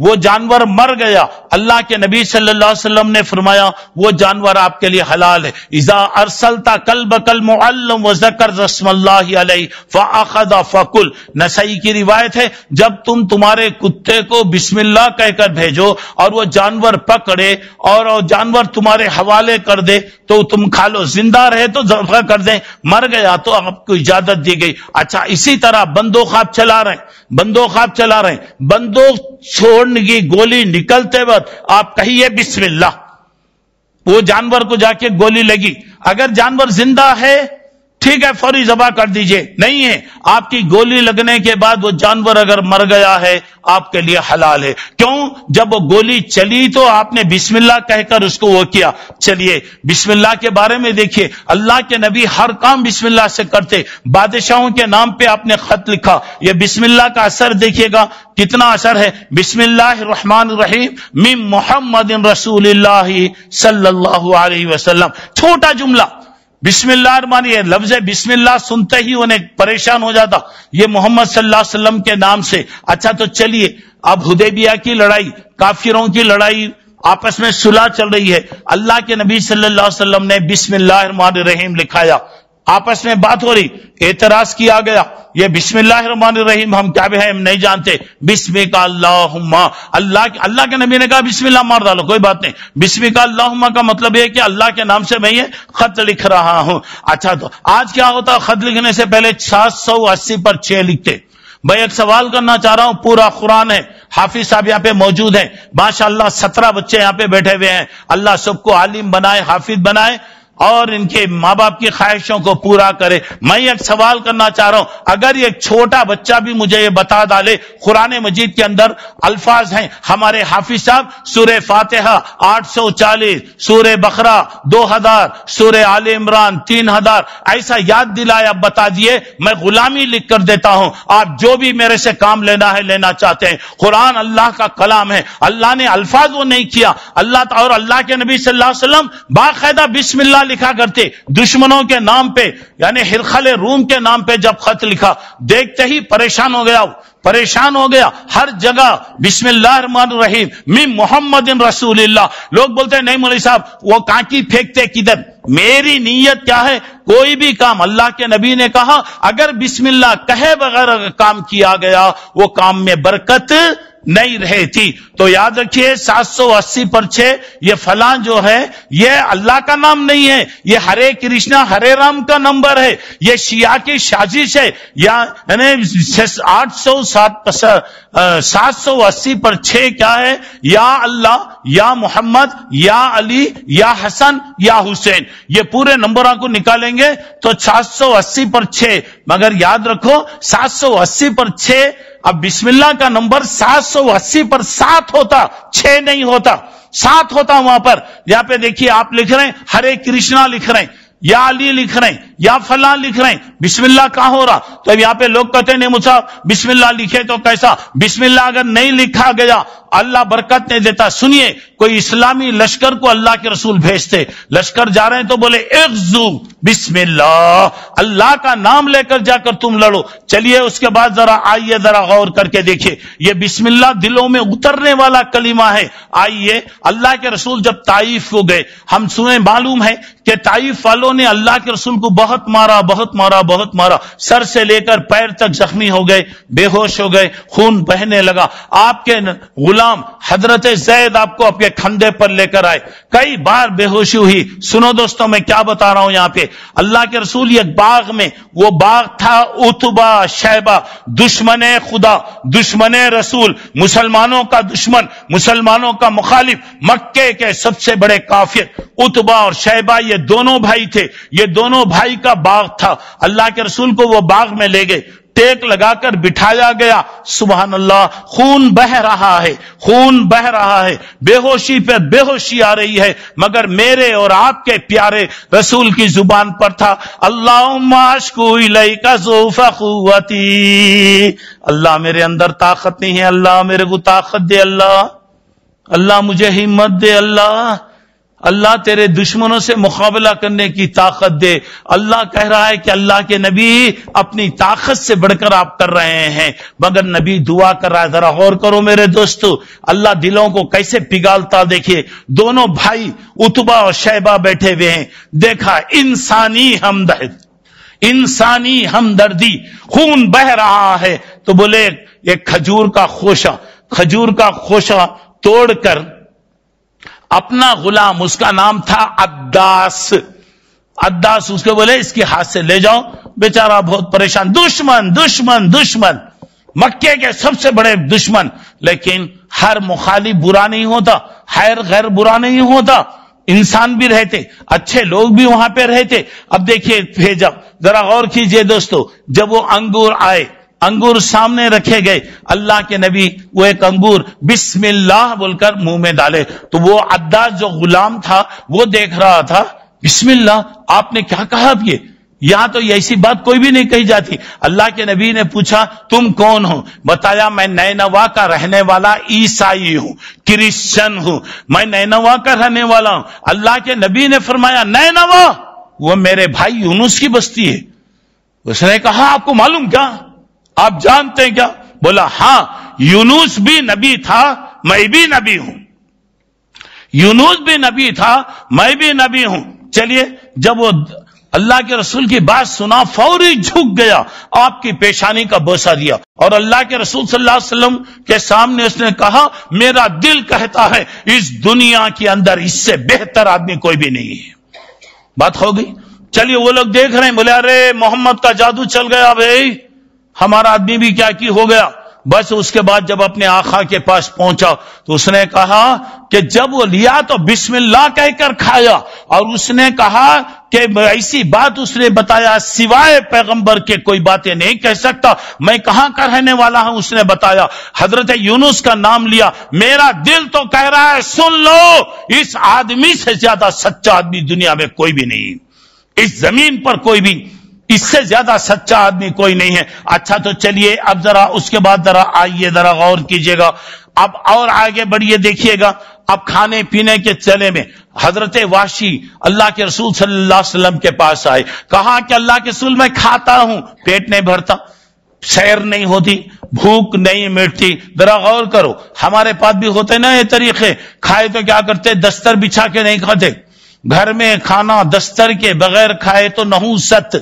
وہ جانور مر گیا، اللہ کے نبی صلی اللہ علیہ وسلم نے فرمایا وہ جانور آپ کے لیے حلال ہے۔ اذا ارسلت کلبک المعلم وذکر اسم اللہ علیہ فاخذ فکل، نسائی کی روایت ہے جب تم تمہارے کتے کو بسم اللہ کہہ کر بھیجو اور وہ جانور پکڑے اور جانور تمہارے حوالے کر دے تو تم کھا لو، زندہ رہے تو ذبح کر دیں، مر گیا تو آپ کو اجازت دی گئی۔ اچھا اسی طرح بندوق آپ چلا رہے ہیں، بندوق چھوڑنے کی گولی نکلتے وقت آپ کہیے بسم اللہ، وہ جانور کو جا کے گولی لگی، اگر جانور زندہ ہے ٹھیک ہے فوری ذبح کر دیجئے، نہیں ہے آپ کی گولی لگنے کے بعد وہ جانور اگر مر گیا ہے آپ کے لیے حلال ہے۔ کیوں؟ جب وہ گولی چلی تو آپ نے بسم اللہ کہہ کر اس کو وہ کیا۔ چلیے بسم اللہ کے بارے میں دیکھیے، اللہ کے نبی ہر کام بسم اللہ سے کرتے، بادشاہوں کے نام پہ آپ نے خط لکھا، یہ بسم اللہ کا اثر دیکھیے گا کتنا اثر ہے۔ بسم اللہ الرحمن الرحیم من محمد رسول اللہ صلی اللہ علیہ وسلم، چھوٹا جملہ بسم اللہ الرحمن، یہ لفظ بسم اللہ سنتے ہی انہیں پریشان ہو جاتا، یہ محمد صلی اللہ علیہ وسلم کے نام سے۔ اچھا تو چلیے اب حدیبیہ کی لڑائی، کافروں کی لڑائی، آپس میں صلح چل رہی ہے، اللہ کے نبی صلی اللہ علیہ وسلم نے بسم اللہ الرحمن الرحیم لکھایا، آپس میں بات ہو رہی، اعتراض کیا گیا یہ بسم اللہ الرحمن الرحیم ہم کیا ہے ہم نہیں جانتے، بسمک اللہم، اللہ کے نبی نے کہا بسم اللہ مار ڈالو کوئی بات نہیں، بسمک اللہم کا مطلب یہ کہ اللہ کے نام سے میں یہ خط لکھ رہا ہوں۔ اچھا تو آج کیا ہوتا، خط لکھنے سے پہلے 780 پر 6 لکھتے۔ میں ایک سوال کرنا چاہ رہا ہوں، پورا قرآن ہے، حافظ صاحب یہاں پہ موجود ہیں ماشاءاللہ، 17 بچے یہاں پہ بیٹھے ہوئے ہیں، اللہ سب کو عالم بنائے، حافظ بنائے اور ان کے ماں باپ کی خواہشوں کو پورا کرے۔ میں ایک سوال کرنا چاہ رہا ہوں، اگر ایک چھوٹا بچہ بھی مجھے یہ بتا ڈالے قرآن مجید کے اندر الفاظ ہیں ہمارے حافظ صاحب، سورہ فاتحہ 840، سورہ بقرہ 2000، سورہ آل عمران 3000، ایسا یاد دلائے اب بتا دیے، میں غلامی لکھ کر دیتا ہوں، آپ جو بھی میرے سے کام لینا ہے لینا چاہتے ہیں۔ قرآن اللہ کا کلام ہے، اللہ نے الفاظ وہ نہیں کیا، اللہ اور اللہ کے نبی صلی اللہ علیہ وسلم باقاعدہ بسم اللہ لکھا کرتے، دشمنوں کے نام پہ یعنی ہرقل روم کے نام پہ جب خط لکھا دیکھتے ہی پریشان ہو گیا، ہر جگہ بسم اللہ الرحمن الرحیم من محمد رسول اللہ۔ لوگ بولتے ہیں نہیں مولوی صاحب وہ کانٹی پھینکتے کدھر، میری نیت کیا ہے، کوئی بھی کام اللہ کے نبی نے کہا اگر بسم اللہ کہے بغیر کام کیا گیا وہ کام میں برکت نہیں رہتی۔ تو یاد رکھیے 780 پر 6 یہ فلاں جو ہے یہ اللہ کا نام نہیں ہے، یہ ہرے کرشنا ہرے رام کا نمبر ہے، یہ شیعہ کی سازش ہے، یعنی 780 پر 6 کیا ہے، یا اللہ یا محمد یا علی یا حسن یا حسین، یہ پورے نمبروں کو نکالیں گے تو 780 پر 6، مگر یاد رکھو 780 پر 6، اب بسم اللہ کا نمبر 780 پر 7 ہوتا، 6 نہیں ہوتا، 7 ہوتا وہاں پر۔ یہاں پہ دیکھیے آپ لکھ رہے ہیں ہرے کرشنا لکھ رہے ہیں، یا علی لکھ رہے ہیں، یا فلاں لکھ رہے ہیں، بسم اللہ کہاں ہو رہا؟ تو اب یہاں پہ لوگ کہتے ہیں نہیں مصعب بسم اللہ لکھے تو کیسا، بسم اللہ اگر نہیں لکھا گیا اللہ برکت نہیں دیتا۔ سنیے کوئی اسلامی لشکر کو اللہ کے رسول بھیجتے، لشکر جا رہے ہیں تو بولے اغزو بسم اللہ، اللہ کا نام لے کر جا کر تم لڑو۔ چلیے اس کے بعد ذرا غور کر کے دیکھیے، یہ بسم اللہ دلوں میں اترنے والا کلمہ ہے۔ آئیے اللہ کے رسول جب طائف کو گئے، ہم سنیں معلوم ہے کہ طائف والوں نے اللہ کے رسول کو بہت مارا، سر سے لے کر پیر تک زخمی ہو گئے، بے ہوش ہو گئے، خون بہنے لگا۔ آپ کے غلام حضرت زید آپ کو اپنے کھندے پر لے کر آئے، کئی بار بے ہوشی ہوئی۔ سنو دوستوں میں کیا بتا رہا ہوں، یہاں پہ اللہ کے رسول ایک باغ میں، وہ باغ تھا عتبہ شیبہ، دشمن خدا، دشمن رسول، مسلمانوں کا دشمن، مسلمانوں کا مخالف، مکے کے سب سے بڑے کافر عتبہ اور شیبہ، یہ دونوں بھائی تھے، یہ دونوں بھائی کا باغ تھا۔ اللہ کے رسول کو وہ باغ میں لے گئے، ٹیک لگا کر بٹھایا گیا، سبحان اللہ، خون بہ رہا ہے، بے ہوشی پہ بے ہوشی آ رہی ہے، مگر میرے اور آپ کے پیارے رسول کی زبان پر تھا اللہم اشکو الیک ضعف قوتی، اللہ میرے اندر طاقت نہیں ہے، اللہ میرے کو طاقت دے، اللہ مجھے ہمت دے، اللہ اللہ تیرے دشمنوں سے مقابلہ کرنے کی طاقت دے. اللہ کہہ رہا ہے کہ اللہ کے نبی اپنی طاقت سے بڑھ کر آپ کر رہے ہیں، مگر نبی دعا کر رہا ہے. ذرا غور کرو میرے دوستو، اللہ دلوں کو کیسے پگھالتا. دیکھیے دونوں بھائی عتبہ اور شیبہ بیٹھے ہوئے ہیں، دیکھا انسانی ہمدردی، خون بہ رہا ہے. تو بولے ایک کھجور کا خوشہ توڑ کر اپنا غلام، اس کا نام تھا عداس، اس کے بولے اس کے ہاتھ سے لے جاؤ. بیچارہ بہت پریشان، دشمن مکے کے سب سے بڑے دشمن. لیکن ہر مخالف برا نہیں ہوتا، ہر غیر برا نہیں ہوتا، انسان بھی رہتے، اچھے لوگ بھی وہاں پہ رہتے. اب دیکھیے بھیجا، ذرا غور کیجئے دوستو، جب وہ انگور آئے، انگور سامنے رکھے گئے، اللہ کے نبی وہ ایک انگور بسم اللہ بول کر منہ میں ڈالے. تو وہ عداس جو غلام تھا وہ دیکھ رہا تھا، بسم اللہ آپ نے کیا کہا. اب یہاں تو ایسی بات کوئی بھی نہیں کہی جاتی. اللہ کے نبی نے پوچھا تم کون ہو؟ بتایا میں نینوا کا رہنے والا عیسائی ہوں، کرسچن ہوں، میں نینوا کا رہنے والا ہوں. اللہ کے نبی نے فرمایا نینوا وہ میرے بھائی یونس کی بستی ہے. اس نے کہا آپ کو معلوم کیا، آپ جانتے ہیں کیا؟ بولا ہاں یونس بھی نبی تھا، میں بھی نبی ہوں. یونس بھی نبی تھا، میں بھی نبی ہوں. چلیے جب وہ اللہ کے رسول کی بات سنا فوری جھک گیا، آپ کی پیشانی کا بوسہ دیا، اور اللہ کے رسول صلی اللہ علیہ وسلم کے سامنے اس نے کہا میرا دل کہتا ہے اس دنیا کے اندر اس سے بہتر آدمی کوئی بھی نہیں ہے. بات ہو گئی. چلیے وہ لوگ دیکھ رہے ہیں، بولے ارے محمد کا جادو چل گیا بھائی، ہمارا آدمی بھی کیا کی ہو گیا. بس اس کے بعد جب اپنے آقا کے پاس پہنچا تو اس نے کہا کہ جب وہ لیا تو بسم اللہ کہہ کر کھایا، اور اس نے کہا کہ ایسی بات اس نے بتایا سوائے پیغمبر کے کوئی باتیں نہیں کہہ سکتا، میں کہاں کا رہنے والا ہوں. اس نے بتایا، حضرت یونس کا نام لیا. میرا دل تو کہہ رہا ہے سن لو، اس آدمی سے زیادہ سچا آدمی دنیا میں کوئی بھی نہیں، اس زمین پر کوئی بھی اس سے زیادہ سچا آدمی کوئی نہیں ہے. اچھا تو چلیے اب ذرا اس کے بعد ذرا آئیے، ذرا غور کیجئے گا، اب اور آگے بڑھیے. دیکھیے گا اب کھانے پینے کے چلے میں حضرت وحشی اللہ کے رسول صلی اللہ علیہ وسلم کے پاس آئے. کہا کہ اللہ کے رسول میں کھاتا ہوں، پیٹ نہیں بھرتا، سیر نہیں ہوتی، بھوک نہیں مٹتی. ذرا غور کرو، ہمارے پاس بھی ہوتے نا یہ طریقے، کھائے تو کیا کرتے، دستر بچھا کے نہیں کھاتے. گھر میں کھانا دستر کے بغیر کھائے تو نحوست،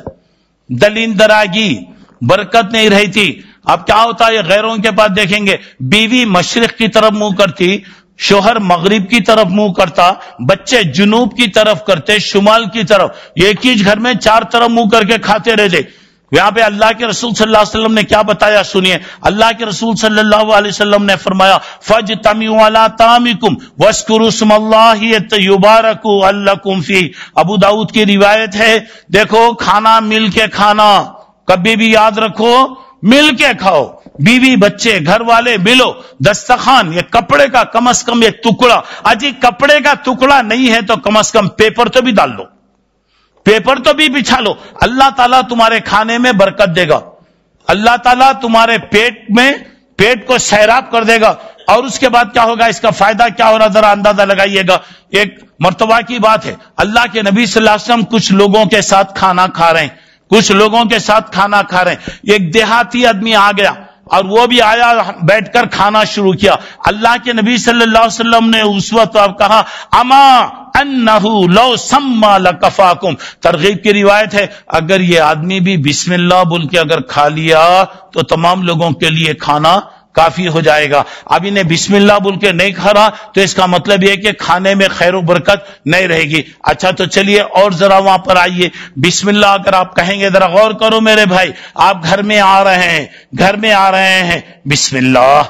دلیندراگی، برکت نہیں رہتی. اب کیا ہوتا ہے غیروں کے پاس دیکھیں گے، بیوی مشرق کی طرف منہ کرتی، شوہر مغرب کی طرف منہ کرتا، بچے جنوب کی طرف کرتے، شمال کی طرف، ایک ہی گھر میں چار طرف منہ کر کے کھاتے رہتے. یہاں پہ اللہ کے رسول صلی اللہ علیہ وسلم نے کیا بتایا سنیے. اللہ کے رسول صلی اللہ علیہ وسلم نے فرمایا فَاجْتَمِعُوا عَلَىٰ طَعَامِكُمْ وَاذْكُرُوا اسْمَ اللَّهِ يُبَارَكُ لَكُمْ فِيهِ. ابو داؤد کی روایت ہے، دیکھو کھانا مل کے کھانا، کبھی بھی یاد رکھو مل کے کھاؤ، بیوی بچے گھر والے ملو. دسترخوان یہ کپڑے کا کم از کم ایک ٹکڑا، اجی کپڑے کا ٹکڑا نہیں ہے تو کم از کم پیپر تو بھی ڈال لو، پیپر تو بھی بچھا لو. اللہ تعالیٰ تمہارے کھانے میں برکت دے گا، اللہ تعالیٰ تمہارے پیٹ کو سیراب کر دے گا. اور اس کے بعد کیا ہوگا، اس کا فائدہ کیا ہو رہا ذرا اندازہ لگائیے گا. ایک مرتبہ کی بات ہے، اللہ کے نبی صلی اللہ علیہ وسلم کچھ لوگوں کے ساتھ کھانا کھا رہے ہیں، ایک دیہاتی آدمی آ گیا اور وہ بھی آیا، بیٹھ کر کھانا شروع کیا. اللہ کے نبی صلی اللہ علیہ وسلم نے اس وقت کہا اما انہو لو سما لکفاکم. ترغیب کی روایت ہے اگر یہ آدمی بھی بسم اللہ بول کے اگر کھا لیا تو تمام لوگوں کے لیے کھانا کافی ہو جائے گا. اب انہیں بسم اللہ بول کے نہیں کھا رہا تو اس کا مطلب یہ کہ کھانے میں خیر و برکت نہیں رہے گی. اچھا تو چلیے اور ذرا وہاں پر آئیے. بسم اللہ اگر آپ کہیں گے، ذرا غور کرو میرے بھائی، آپ گھر میں آ رہے ہیں بسم اللہ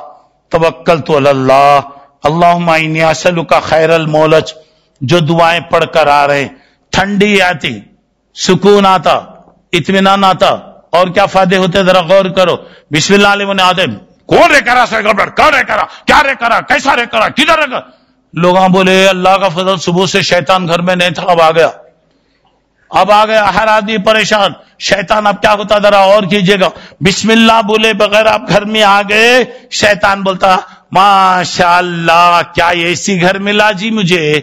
توکلت علی اللہ اللہم انی اسألک خیر المولج، جو دعائیں پڑھ کر آ رہے ہیں، ٹھنڈی آتی، سکون آتا، اطمینان آتا، اور کیا فائدے ہوتے ذرا غور کرو. بسم اللہ علیہ آدم کون رے کرا سے گڑبڑ، کون رے کرا، کیا رے کرا، کیسا رے کرا، کدھر رے کرا. لوگ بولے اللہ کا فضل، صبح سے شیطان گھر میں نہیں تھا، اب آ گیا ہر آدمی پریشان. شیطان اب کیا ہوتا ذرا اور کیجئے گا. بسم اللہ بولے بغیر آپ گھر میں آ گئے، شیطان بولتا ماشاء اللہ کیا ایسی گھر ملا جی مجھے،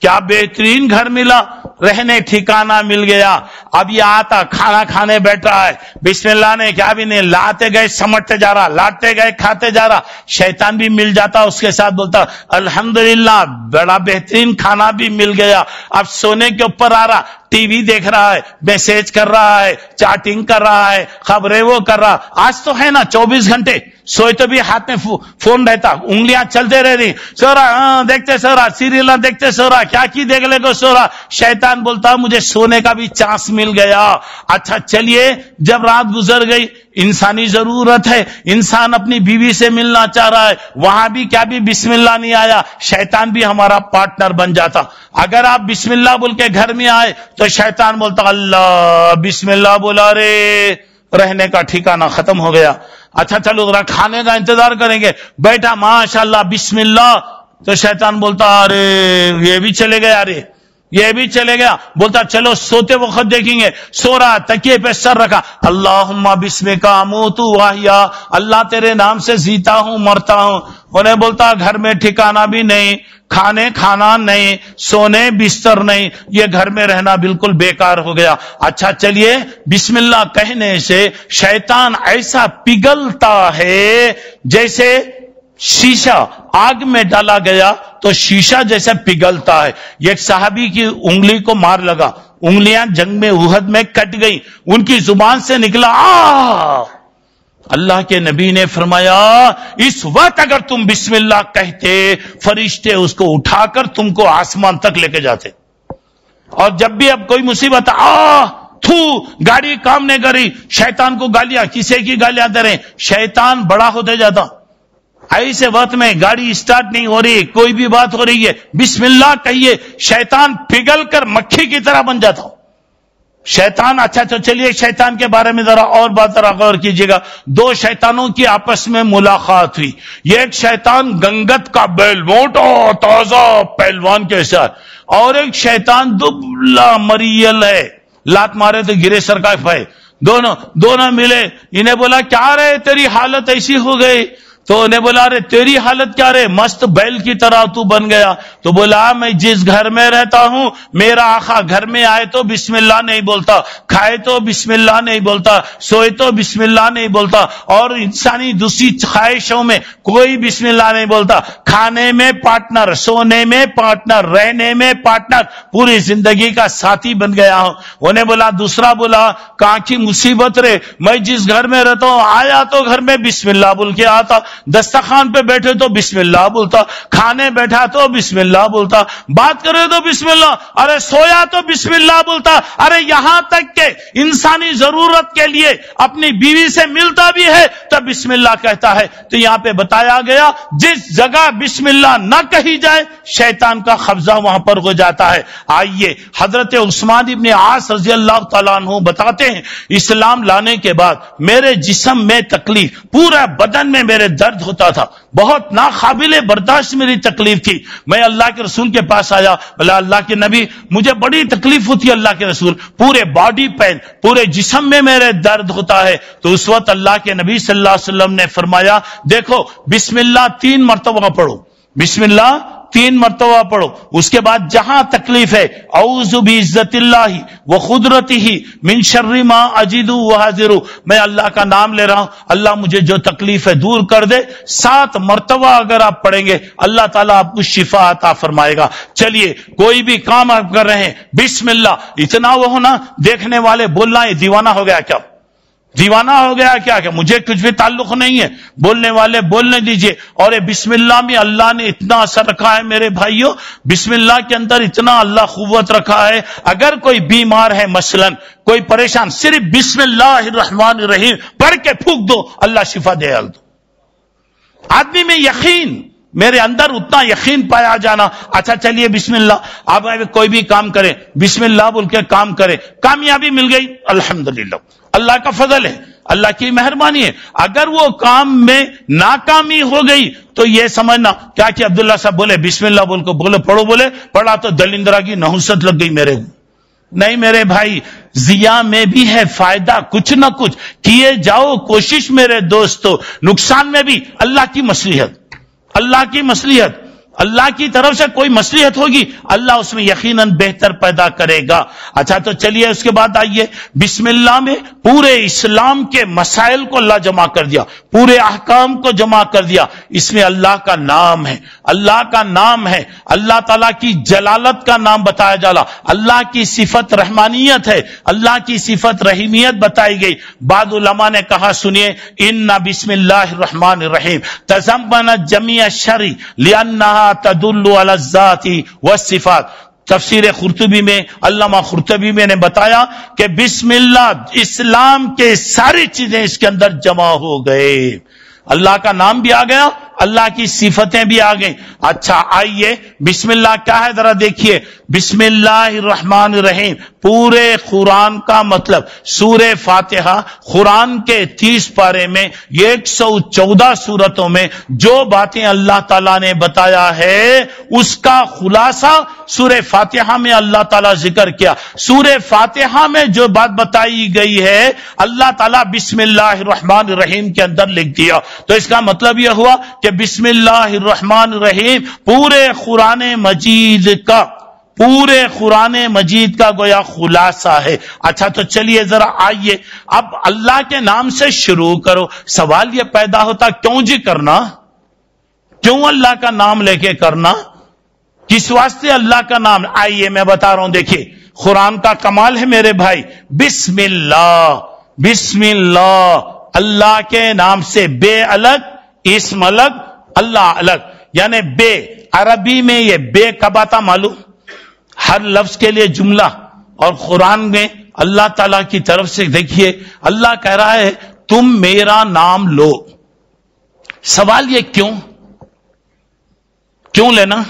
کیا بہترین گھر ملا، رہنے ٹھکانہ مل گیا. اب یہ آتا کھانا کھانے بیٹھ رہا ہے، بسم اللہ نے کیا بھی نہیں، لاتے گئے سمٹتے جا رہا، لاتے گئے کھاتے جا رہا. شیطان بھی مل جاتا اس کے ساتھ، بولتا الحمدللہ بڑا بہترین کھانا بھی مل گیا. اب سونے کے اوپر آ رہا، ٹی وی دیکھ رہا ہے، میسج کر رہا ہے، چیٹنگ کر رہا ہے، خبریں وہ کر رہا. آج تو ہے نا 24 گھنٹے سوئے تو بھی ہاتھ میں فون رہتا، انگلیاں چلتے رہ رہی، سو رہا دیکھتے سو رہا، سیریل دیکھتے سو رہا، کیا کی دیکھ لے کو سو رہا. شیطان بولتا مجھے سونے کا بھی چانس مل گیا. اچھا چلیے، جب رات گزر گئی، انسانی ضرورت ہے، انسان اپنی بیوی سے ملنا چاہ رہا ہے، وہاں بھی کیا بھی بسم اللہ نہیں آیا، شیطان بھی ہمارا پارٹنر بن جاتا. اگر آپ بسم اللہ بول کے گھر میں آئے تو شیطان بولتا اللہ بسم اللہ بولا رے، رہنے کا ٹھکانہ ختم ہو گیا. اچھا چلو ذرا کھانے کا انتظار کریں گے، بیٹھا ماشاءاللہ بسم اللہ، تو شیطان بولتا ارے یہ بھی چلے گیا، ارے یہ بھی چلے گیا. بولتا چلو سوتے وقت دیکھیں گے. سو رہا، تکیے پہ سر رکھا، اللہم بسمک اموت واحیا، اللہ تیرے نام سے جیتا ہوں مرتا ہوں. انہیں بولتا گھر میں ٹھکانہ بھی نہیں، کھانے کھانا نہیں، سونے بستر نہیں، یہ گھر میں رہنا بالکل بیکار ہو گیا. اچھا چلیے، بسم اللہ کہنے سے شیطان ایسا پگھلتا ہے جیسے شیشہ آگ میں ڈالا گیا تو شیشہ جیسے پگھلتا ہے. ایک صحابی کی انگلی کو مار لگا، انگلیاں جنگ میں احد میں کٹ گئی، ان کی زبان سے نکلا آہ. اللہ کے نبی نے فرمایا اس وقت اگر تم بسم اللہ کہتے، فرشتے اس کو اٹھا کر تم کو آسمان تک لے کے جاتے. اور جب بھی اب کوئی مصیبت تھو گاڑی کام نہیں کری، شیطان کو گالیاں، کسی کی گالیاں دے رہے، شیطان بڑا ہوتے جاتا. ایسے وقت میں گاڑی سٹارٹ نہیں ہو رہی، کوئی بھی بات ہو رہی ہے، بسم اللہ کہیے، شیطان پگھل کر مکھی کی طرح بن جاتا. شیطان اچھا تو چلیے شیطان کے بارے میں ذرا اور بات ذرا غور کیجیے گا. دو شیطانوں کی آپس میں ملاقات ہوئی. یہ ایک شیطان گنگت کا بیل، موٹا تازہ پہلوان کے ساتھ، اور ایک شیطان دبلا مریل ہے، لات مارے تو گرے سر کا پائے. دونوں ملے، انہیں بولا کیا رہے تیری حالت ایسی ہو گئی؟ تو انہیں بولا رے تیری حالت کیا رہے، مست بیل کی طرح تو بن گیا. تو بولا میں جس گھر میں رہتا ہوں، میرا آقا گھر میں آئے تو بسم اللہ نہیں بولتا، کھائے تو بسم اللہ نہیں بولتا، سوئے تو بسم اللہ نہیں بولتا، اور انسانی دوسری خواہشوں میں کوئی بسم اللہ نہیں بولتا. کھانے میں پارٹنر، سونے میں پارٹنر، رہنے میں پارٹنر، پوری زندگی کا ساتھی بن گیا ہوں. انہیں بولا، دوسرا بولا کہاں کی مصیبت رے، میں جس گھر میں رہتا ہوں آیا تو گھر میں بسم اللہ بول کے آتا، دسترخوان پہ بیٹھے تو بسم اللہ بولتا، کھانے بیٹھا تو بسم اللہ بولتا، بات کرے تو بسم اللہ، ارے سویا تو بسم اللہ بولتا، ارے یہاں تک کہ انسانی ضرورت کے لیے اپنی بیوی سے ملتا بھی ہے تو بسم اللہ کہتا ہے. تو یہاں پہ بتایا گیا جس جگہ بسم اللہ نہ کہی جائے شیطان کا قبضہ وہاں پر ہو جاتا ہے. آئیے حضرت عثمان ابن عاص رضی اللہ تعالیٰ عنہ بتاتے ہیں، اسلام لانے کے بعد میرے جسم میں تکلیف، پورا بدن میں میرے درد ہوتا تھا، بہت ناقابل برداشت میری تکلیف تھی. میں اللہ کے رسول کے پاس آیا، بولا اللہ کے نبی مجھے بڑی تکلیف ہوتی ہے. اللہ کے رسول، پورے باڈی پین، پورے جسم میں میرے درد ہوتا ہے. تو اس وقت اللہ کے نبی صلی اللہ علیہ وسلم نے فرمایا دیکھو بسم اللہ 3 مرتبہ پڑھو، بسم اللہ 3 مرتبہ پڑھو، اس کے بعد جہاں تکلیف ہے اعوذ بعزت اللہ وقدرتہ من شر ما اجد واحذر، میں اللہ کا نام لے رہا ہوں، اللہ مجھے جو تکلیف ہے دور کر دے. 7 مرتبہ اگر آپ پڑھیں گے اللہ تعالیٰ آپ کو شفا عطا فرمائے گا. چلیے کوئی بھی کام آپ کر رہے ہیں بسم اللہ، اتنا وہ ہونا دیکھنے والے بولنا یہ دیوانہ ہو گیا کیا، دیوانہ ہو گیا کیا، کہ مجھے کچھ بھی تعلق نہیں ہے، بولنے والے بولنے دیجئے. اور بسم اللہ میں اللہ نے اتنا اثر رکھا ہے میرے بھائیوں، بسم اللہ کے اندر اتنا اللہ قوت رکھا ہے. اگر کوئی بیمار ہے، مثلا کوئی پریشان، صرف بسم اللہ الرحمن الرحیم پڑھ کے پھونک دو، اللہ شفا دے دو. آدمی میں یقین، میرے اندر اتنا یقین پایا جانا. اچھا چلیے بسم اللہ، آپ کوئی بھی کام کریں بسم اللہ بول کے کام کریں، کامیابی مل گئی الحمدللہ، اللہ کا فضل ہے، اللہ کی مہربانی ہے. اگر وہ کام میں ناکامی ہو گئی تو یہ سمجھنا کیا کہ عبداللہ صاحب بولے بسم اللہ بول کو بولے پڑھو، بولے پڑھا تو دلندرا کی نحوست لگ گئی میرے. نہیں میرے بھائی، ضیاء میں بھی ہے فائدہ، کچھ نہ کچھ کیے جاؤ کوشش میرے دوستو، نقصان میں بھی اللہ کی مصلحت، اللہ کی مصلحت. اللہ کی طرف سے کوئی مصلحت ہوگی، اللہ اس میں یقیناً بہتر پیدا کرے گا۔ اچھا تو چلیے اس کے بعد آئیے، بسم اللہ میں پورے اسلام کے مسائل کو اللہ جمع کر دیا، پورے احکام کو جمع کر دیا۔ اس میں اللہ کا نام ہے، اللہ کا نام ہے، اللہ تعالیٰ کی جلالت کا نام بتایا جالا، اللہ کی صفت رحمانیت ہے، اللہ کی صفت رحیمیت بتائی گئی۔ بعض علماء نے کہا سنیے، ان بسم اللہ الرحمن الرحیم تضمنت جمیع الشرع لانہا تدل علی الذات والصفات۔ تفسیر قرطبی میں علامہ قرطبی میں نے بتایا کہ بسم اللہ اسلام کے ساری چیزیں اس کے اندر جمع ہو گئے، اللہ کا نام بھی آ گیا، اللہ کی صفتیں بھی آ گئیں۔ اچھا آئیے، بسم اللہ کیا ہے ذرا دیکھیے، بسم اللہ الرحمن الرحیم پورے قرآن کا مطلب، سورہ فاتحہ قرآن کے 30 پارے میں 114 سورتوں میں جو باتیں اللہ تعالیٰ نے بتایا ہے اس کا خلاصہ سورہ فاتحہ میں اللہ تعالیٰ ذکر کیا۔ سورہ فاتحہ میں جو بات بتائی گئی ہے اللہ تعالیٰ بسم اللہ الرحمن الرحیم کے اندر لکھ دیا۔ تو اس کا مطلب یہ ہوا کہ بسم اللہ الرحمن الرحیم پورے قرآن مجید کا گویا خلاصہ ہے۔ اچھا تو چلیے ذرا آئیے، اب اللہ کے نام سے شروع کرو۔ سوال یہ پیدا ہوتا کیوں جی کرنا، کیوں اللہ کا نام لے کے کرنا، کس واسطے اللہ کا نام؟ آئیے میں بتا رہا ہوں، دیکھیے قرآن کا کمال ہے میرے بھائی، بسم اللہ، بسم اللہ، اللہ کے نام سے بے الگ، اسم الگ، اللہ الگ، یعنی بے عربی میں یہ بے کب آتا معلوم؟ ہر لفظ کے لیے جملہ، اور قرآن میں اللہ تعالیٰ کی طرف سے دیکھیے اللہ کہہ رہا ہے تم میرا نام لو۔ سوال یہ کیوں لینا؟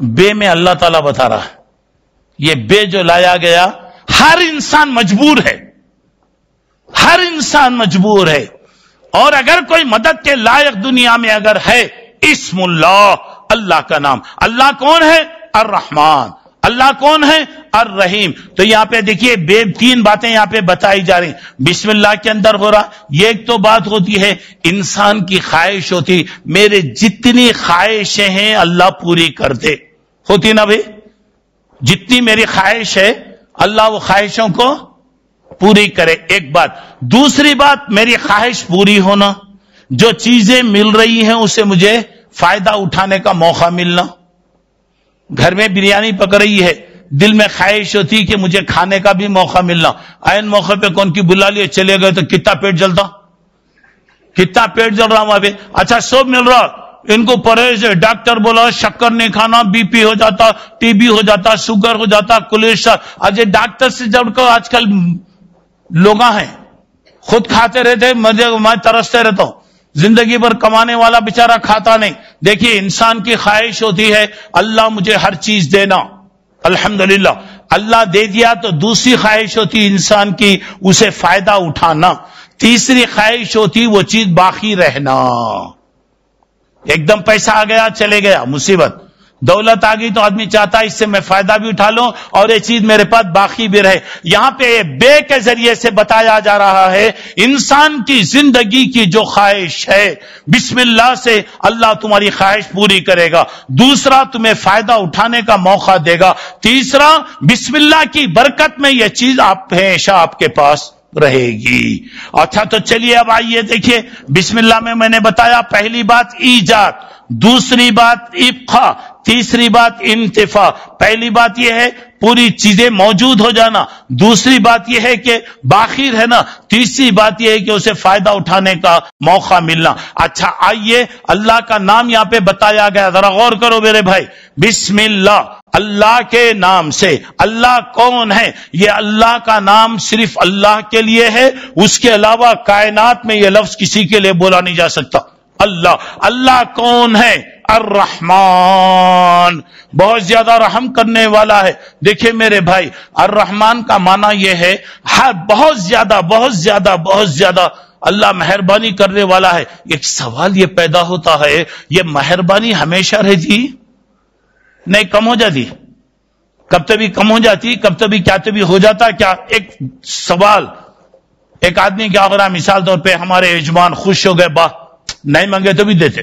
بے میں اللہ تعالیٰ بتا رہا ہے، یہ بے جو لایا گیا ہر انسان مجبور ہے، ہر انسان مجبور ہے، اور اگر کوئی مدد کے لائق دنیا میں اگر ہے، اسم اللہ، اللہ کا نام۔ اللہ کون ہے؟ الرحمن۔ اللہ کون ہے؟ الرحیم۔ تو یہاں پہ دیکھیے تین باتیں یہاں پہ بتائی جا رہی، بسم اللہ کے اندر ہو رہا، یہ ایک تو بات ہوتی ہے انسان کی خواہش ہوتی، میرے جتنی خواہشیں ہیں اللہ پوری کر دے، ہوتی نا بھائی، جتنی میری خواہش ہے اللہ وہ خواہشوں کو پوری کرے، ایک بات۔ دوسری بات میری خواہش پوری ہونا، جو چیزیں مل رہی ہیں اسے مجھے فائدہ اٹھانے کا موقع ملنا۔ گھر میں بریانی پک رہی ہے، دل میں خواہش ہوتی کہ مجھے کھانے کا بھی موقع ملنا، عین موقع پہ کون کی بلا لیے چلے گئے تو کتنا پیٹ جلتا، کتنا پیٹ جل رہا وہاں پہ۔ اچھا سب مل رہا، ان کو پرہیز ہے، ڈاکٹر بولا شکر نہیں کھانا، بی پی ہو جاتا، ٹی بی ہو جاتا، شوگر ہو جاتا، کولیسٹرول۔ آج ڈاکٹر سے جڑ کر آج کل لوگ ہیں خود کھاتے رہتے، میں ترستے رہتا ہوں، زندگی بھر کمانے والا بیچارہ کھاتا نہیں۔ دیکھیے انسان کی خواہش ہوتی ہے اللہ مجھے ہر چیز دینا، الحمدللہ اللہ دے دیا، تو دوسری خواہش ہوتی انسان کی اسے فائدہ اٹھانا، تیسری خواہش ہوتی وہ چیز باقی رہنا۔ ایک دم پیسہ آ گیا چلے گیا، مصیبت، دولت آ گئی تو آدمی چاہتا ہے اس سے میں فائدہ بھی اٹھا لوں اور یہ چیز میرے پاس باقی بھی رہے۔ یہاں پہ بے کے ذریعے سے بتایا جا رہا ہے انسان کی زندگی کی جو خواہش ہے بسم اللہ سے اللہ تمہاری خواہش پوری کرے گا، دوسرا تمہیں فائدہ اٹھانے کا موقع دے گا، تیسرا بسم اللہ کی برکت میں یہ چیز ہمیشہ آپ کے پاس رہے گی۔ اچھا تو چلیے اب آئیے دیکھیے، بسم اللہ میں نے بتایا پہلی بات ایجاد، دوسری بات ابقاء، تیسری بات انتفاع۔ پہلی بات یہ ہے پوری چیزیں موجود ہو جانا، دوسری بات یہ ہے کہ باقی رہنا، تیسری بات یہ ہے کہ اسے فائدہ اٹھانے کا موقع ملنا۔ اچھا آئیے اللہ کا نام یہاں پہ بتایا گیا، ذرا غور کرو میرے بھائی، بسم اللہ، اللہ کے نام سے۔ اللہ کون ہے؟ یہ اللہ کا نام صرف اللہ کے لیے ہے، اس کے علاوہ کائنات میں یہ لفظ کسی کے لیے بولا نہیں جا سکتا۔ اللہ کون ہے؟ الرحمن، بہت زیادہ رحم کرنے والا ہے۔ دیکھیں میرے بھائی الرحمن کا معنی یہ ہے بہت زیادہ بہت زیادہ بہت زیادہ اللہ مہربانی کرنے والا ہے۔ ایک سوال یہ پیدا ہوتا ہے یہ مہربانی ہمیشہ رہتی نہیں کم ہو جاتی؟ کب تبھی کم ہو جاتی، کب تبھی کیا تبھی ہو جاتا کیا؟ ایک سوال، ایک آدمی کیا ہو رہا، مثال طور پہ ہمارے یجمان خوش ہو گئے، نہیں مانگے تو بھی دیتے،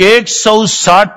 160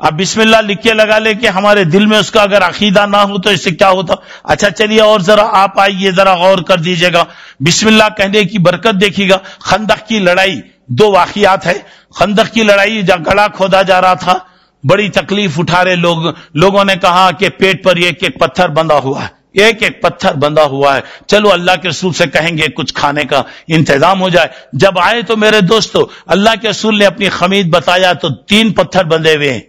اب بسم اللہ لکھ کے لگا لے کہ ہمارے دل میں اس کا اگر عقیدہ نہ ہو تو اس سے کیا ہوتا؟ اچھا چلیے اور ذرا آپ آئیے، ذرا غور کر دیجیے گا، بسم اللہ کہنے کی برکت دیکھیے گا۔ خندق کی لڑائی، دو واقعات ہے۔ خندق کی لڑائی جب گڑھا کھودا جا رہا تھا، بڑی تکلیف اٹھا رہے لوگوں نے کہا کہ پیٹ پر ایک ایک پتھر بندھا ہوا ہے، ایک ایک پتھر بندھا ہوا ہے، چلو اللہ کے رسول سے کہیں گے کچھ کھانے کا انتظام ہو جائے۔ جب آئے تو میرے دوستو اللہ کے رسول نے اپنی خمید بتایا تو 3 پتھر بندھے ہوئے ہیں۔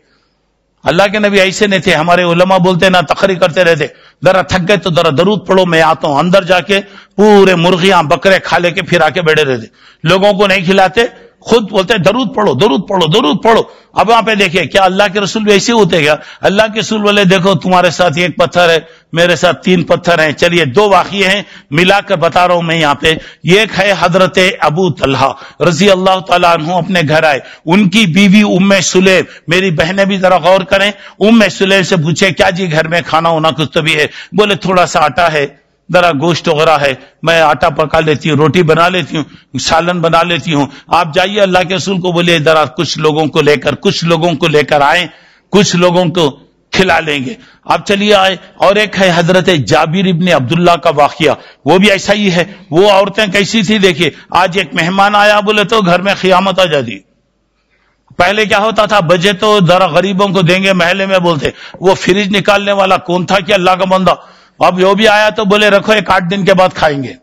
اللہ کے نبی ایسے نہیں تھے، ہمارے علماء بولتے نا تقریر کرتے رہتے، ذرا تھک گئے تو ذرا درود پڑھو میں آتا ہوں، اندر جا کے پورے مرغیاں بکرے کھا لے کے پھر آ کے بیٹھے رہتے، لوگوں کو نہیں کھلاتے، خود بولتے درود پڑھو درود پڑھو درود پڑھو۔ اب وہاں پہ دیکھیں کیا اللہ کے رسول بھی ایسے ہوتے گا؟ اللہ کے رسول بولے دیکھو تمہارے ساتھ 1 پتھر ہے، میرے ساتھ 3 پتھر ہیں، چلیے 2 واقعے ہیں ملا کر بتا رہا ہوں میں یہاں پہ۔ ایک ہے حضرت ابو طلحہ رضی اللہ تعالیٰ عنہ اپنے گھر آئے، ان کی بیوی ام سلیم، میری بہنیں بھی ذرا غور کریں، ام سلیم سے پوچھے کیا جی گھر میں کھانا ہونا کچھ تو بھی ہے؟ بولے تھوڑا سا آٹا ہے، ذرا گوشت وغیرہ ہے، میں آٹا پکا لیتی ہوں، روٹی بنا لیتی ہوں، سالن بنا لیتی ہوں، آپ جائیے اللہ کے رسول کو بولیے ذرا کچھ لوگوں کو لے کر آئیں، کچھ لوگوں کو کھلا لیں گے۔ اب چلیے آئے۔ اور ایک ہے حضرت جابر ابن عبداللہ کا واقعہ، وہ بھی ایسا ہی ہے۔ وہ عورتیں کیسی تھی دیکھیے، آج ایک مہمان آیا بولے تو گھر میں قیامت آ جاتی۔ پہلے کیا ہوتا تھا، بجے تو ذرا غریبوں کو دیں گے، محلے میں بولتے وہ فریج نکالنے والا کون تھا کہ اللہ کا بندہ، اب وہ بھی آیا تو بولے رکھو 1-8 دن کے بعد کھائیں گے۔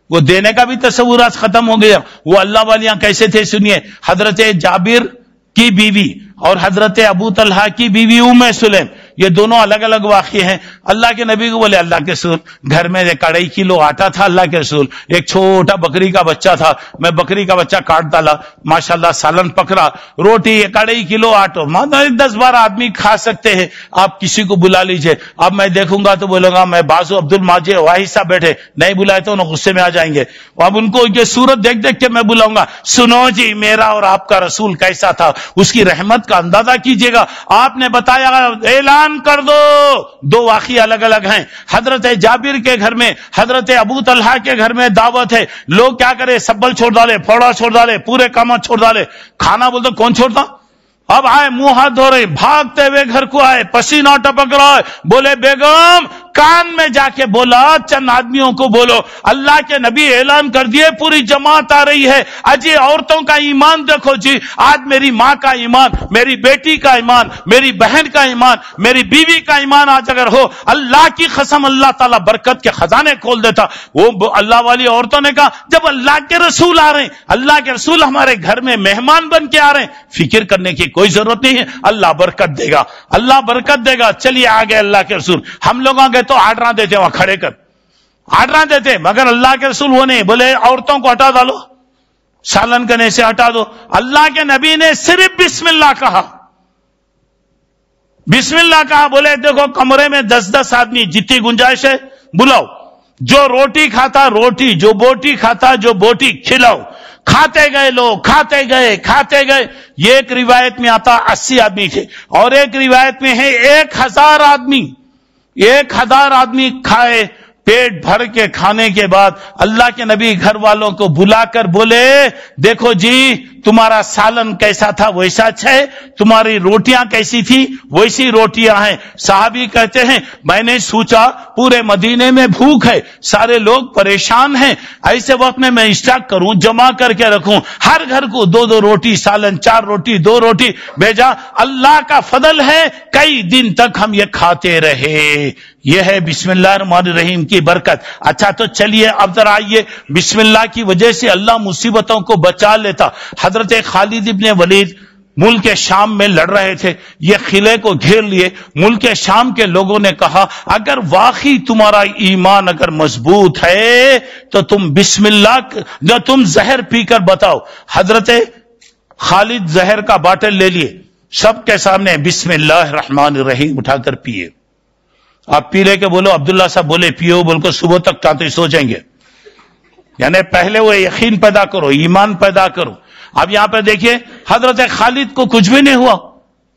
وہ دینے کا بھی تصورات ختم ہو گیا۔ وہ اللہ والیاں کیسے تھے سنیے، حضرت جابر کی بیوی اور حضرت ابو طلحہ کی بیوی ام سلیم، یہ دونوں الگ الگ واقعے ہیں۔ اللہ کے نبی کو بولے اللہ کے رسول گھر میں 1.5 کلو آٹا تھا، اللہ کے رسول ایک چھوٹا بکری کا بچہ تھا، میں بکری کا بچہ کاٹ ڈالا، ماشاءاللہ سالن پکڑا، روٹی 1.5 کلو آٹا، 10-12 آدمی کھا سکتے ہیں، آپ کسی کو بلا لیجئے۔ اب میں دیکھوں گا تو بولوں گا میں بازو عبد الماجد واحد صاحب بیٹھے، نہیں بلائے تو انہوں غصے میں آ جائیں گے، اب ان کو یہ صورت دیکھ دیکھ کے میں بلاؤں گا، سنو جی میرا اور آپ کا رسول کیسا تھا، اس کی رحمت کا اندازہ کیجئے گا۔ آپ نے بتایا اعلان کر دو، 2 واقعے الگ الگ ہیں۔ حضرت جابر کے گھر میں، حضرت ابو طلحہ کے گھر میں دعوت ہے، لوگ کیا کرے، سبل چھوڑ ڈالے، پھوڑا چھوڑ ڈالے، پورے کام چھوڑ ڈالے، کھانا بولتے کون چھوڑتا؟ اب آئے منہ ہاتھ دھو رہے، بھاگتے ہوئے گھر کو آئے، پسینہ ٹپک رہا ہے، بولے بیگم کان میں جا کے بولا چند آدمیوں کو بولو اللہ کے نبی اعلان کر دیے پوری جماعت آ رہی ہے۔ اجی عورتوں کا ایمان دیکھو جی، آج میری ماں کا ایمان، میری بیٹی کا ایمان، میری بہن کا ایمان، میری بیوی کا ایمان آج اگر ہو، اللہ کی قسم اللہ تعالیٰ برکت کے خزانے کھول دیتا۔ وہ اللہ والی عورتوں نے کہا جب اللہ کے رسول آ رہے ہیں، اللہ کے رسول ہمارے گھر میں مہمان بن کے آ رہے ہیں، فکر کرنے کی کوئی ضرورت نہیں ہے، اللہ برکت دے گا، اللہ برکت دے گا۔ چلیے آگے اللہ کے رسول، ہم لوگ آگے تو آرڈر دیتے وہاں کھڑے کر، آرڈر دیتے، مگر اللہ کے رسول وہ نہیں، بولے عورتوں کو ہٹا ڈالو، سالن کرنے سے ہٹا دو۔ اللہ کے نبی نے صرف بسم اللہ کہا، بسم اللہ کہا، بولے دیکھو کمرے میں 10-10 آدمی جتنی گنجائش ہے بلاؤ، جو روٹی کھاتا روٹی، جو بوٹی کھاتا جو بوٹی کھلاؤ۔ کھاتے گئے لوگ، کھاتے گئے۔ یہ ایک روایت میں آتا 80 آدمی تھے، اور ایک روایت میں ہے 1000 آدمی، 1000 آدمی کھائے۔ پیٹ بھر کے کھانے کے بعد اللہ کے نبی گھر والوں کو بلا کر بولے دیکھو جی تمہارا سالن کیسا تھا ویسا اچھا ہے، تمہاری روٹیاں کیسی تھی ویسی روٹیاں ہیں۔ صحابی کہتے ہیں میں نے سوچا پورے مدینے میں بھوک ہے، سارے لوگ پریشان ہیں، ایسے وقت میں اسٹاک کروں، جمع کر کے رکھوں، ہر گھر کو 2-2 روٹی سالن، 4 روٹی 2 روٹی بھیجا۔ اللہ کا فضل ہے کئی دن تک ہم یہ کھاتے رہے۔ یہ ہے بسم اللہ الرحمن الرحیم کی برکت۔ اچھا تو چلیے اب ذرا آئیے، بسم اللہ کی وجہ سے اللہ مصیبتوں کو بچا لیتا۔ حضرت خالد ابن ولید ملک شام میں لڑ رہے تھے، یہ قلعے کو گھیر لیے۔ ملک شام کے لوگوں نے کہا اگر واقعی تمہارا ایمان اگر مضبوط ہے تو تم بسم اللہ، تم زہر پی کر بتاؤ۔ حضرت خالد زہر کا باٹل لے لیے، سب کے سامنے بسم اللہ الرحمن الرحیم اٹھا کر پیے۔ آپ پی لے کے بولو عبداللہ صاحب بولے پیو، بول کو صبح تک کھاتے سو جائیں گے۔ یعنی پہلے وہ یقین پیدا کرو، ایمان پیدا کرو۔ اب یہاں پہ دیکھیے حضرت خالد کو کچھ بھی نہیں ہوا،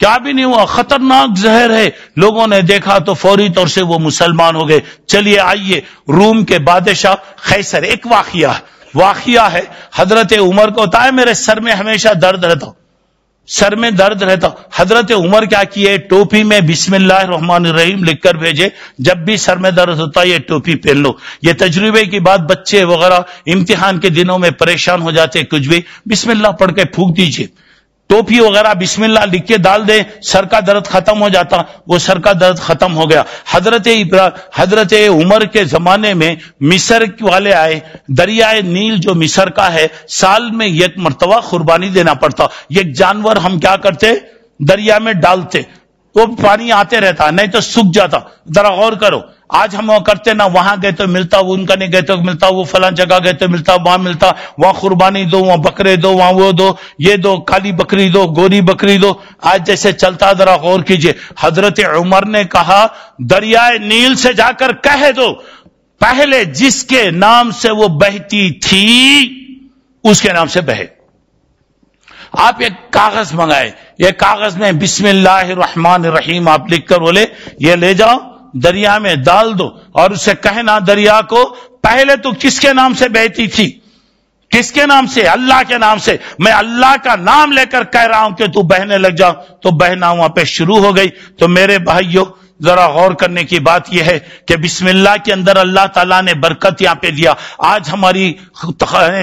کیا بھی نہیں ہوا، خطرناک زہر ہے۔ لوگوں نے دیکھا تو فوری طور سے وہ مسلمان ہو گئے۔ چلیے آئیے، روم کے بادشاہ قیصر، ایک واقعہ ہے حضرت عمر کو ہوتا ہے میرے سر میں ہمیشہ درد رہتا، سر میں درد رہتا. حضرت عمر کیا کیے, ٹوپی میں بسم اللہ الرحمن الرحیم لکھ کر بھیجے, جب بھی سر میں درد ہوتا یہ ٹوپی پہن لو. یہ تجربے کی بات, بچے وغیرہ امتحان کے دنوں میں پریشان ہو جاتے, کچھ بھی بسم اللہ پڑھ کے پھونک دیجیے, ٹوپی وغیرہ بسم اللہ لکھ کے ڈال دے, سر کا درد ختم ہو جاتا. وہ سر کا درد ختم ہو گیا. حضرت عمر کے زمانے میں مصر والے آئے, دریائے نیل جو مصر کا ہے, سال میں ایک مرتبہ قربانی دینا پڑتا. ایک جانور ہم کیا کرتے, دریا میں ڈالتے, وہ پانی آتے رہتا, نہیں تو سوکھ جاتا. ذرا غور کرو, آج ہم وہ کرتے نا, وہاں گئے تو ملتا, وہ ان کا نہیں گئے تو ملتا, وہ فلاں جگہ گئے تو ملتا, وہاں ملتا, وہاں قربانی دو, وہاں بکرے دو, وہاں وہ دو, یہ دو, کالی بکری دو, گوری بکری دو, آج جیسے چلتا. ذرا غور کیجئے, حضرت عمر نے کہا دریائے نیل سے جا کر کہہ دو, پہلے جس کے نام سے وہ بہتی تھی اس کے نام سے بہے. آپ ایک کاغذ منگائے, یہ کاغذ میں بسم اللہ الرحمن الرحیم آپ لکھ کر بولے, یہ لے جاؤ دریا میں ڈال دو, اور اسے کہنا دریا کو, پہلے تو کس کے نام سے بہتی تھی, کس کے نام سے, اللہ کے نام سے, میں اللہ کا نام لے کر کہہ رہا ہوں کہ تو بہنے لگ جاؤ. تو بہنا وہاں پہ شروع ہو گئی. تو میرے بھائیوں, ذرا غور کرنے کی بات یہ ہے کہ بسم اللہ کے اندر اللہ تعالیٰ نے برکت یہاں پہ دیا. آج ہماری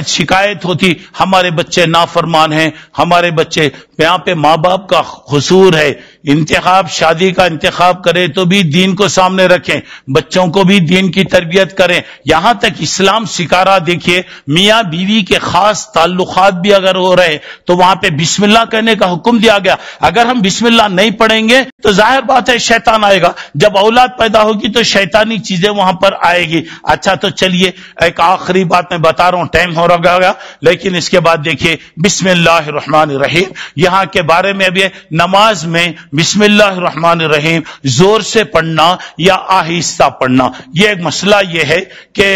شکایت ہوتی, ہمارے بچے نافرمان ہیں, ہمارے بچے, یہاں پہ ماں باپ کا قصور ہے. انتخاب, شادی کا انتخاب کرے تو بھی دین کو سامنے رکھیں, بچوں کو بھی دین کی تربیت کریں. یہاں تک اسلام سکھا رہا, دیکھیے میاں بیوی کے خاص تعلقات بھی اگر ہو رہے تو وہاں پہ بسم اللہ کہنے کا حکم دیا گیا. اگر ہم بسم اللہ نہیں پڑھیں گے تو ظاہر بات ہے شیطان آئے گا, جب اولاد پیدا ہوگی تو شیطانی چیزیں وہاں پر آئے گی. اچھا تو چلیے ایک آخری بات میں بتا رہا ہوں, ٹائم ہو رہا گا, لیکن اس کے بعد دیکھیے بسم اللہ الرحمن الرحیم یہاں کے بارے میں بھی, نماز میں بسم اللہ الرحمن الرحیم زور سے پڑھنا یا آہستہ پڑھنا, یہ ایک مسئلہ یہ ہے کہ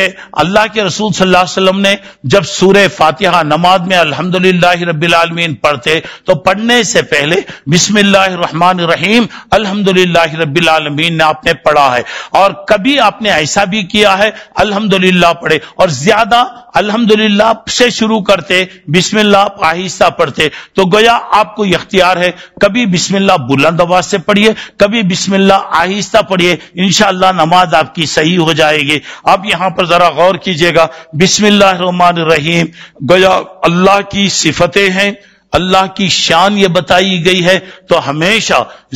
اللہ کے رسول صلی اللہ علیہ وسلم نے جب سورہ فاتحہ نماز میں الحمدللہ رب العالمین پڑھتے تو پڑھنے سے پہلے بسم اللہ الرحمن الرحیم الحمدللہ رب العالمین نے آپ نے پڑھا ہے. اور کبھی آپ نے ایسا بھی کیا ہے الحمدللہ پڑھے, اور زیادہ الحمدللہ سے شروع کرتے, بسم اللہ آہستہ پڑھتے. تو گویا آپ کو اختیار ہے, کبھی بسم اللہ بلند آواز سے پڑھیے, کبھی بسم اللہ آہستہ پڑھیے, انشاءاللہ نماز آپ کی صحیح ہو جائے گی. اب یہاں پر ذرا غور کیجئے گا, بسم اللہ الرحمن الرحیم گویا اللہ کی صفتیں ہیں, اللہ کی شان یہ بتائی گئی ہے. تو ہمیشہ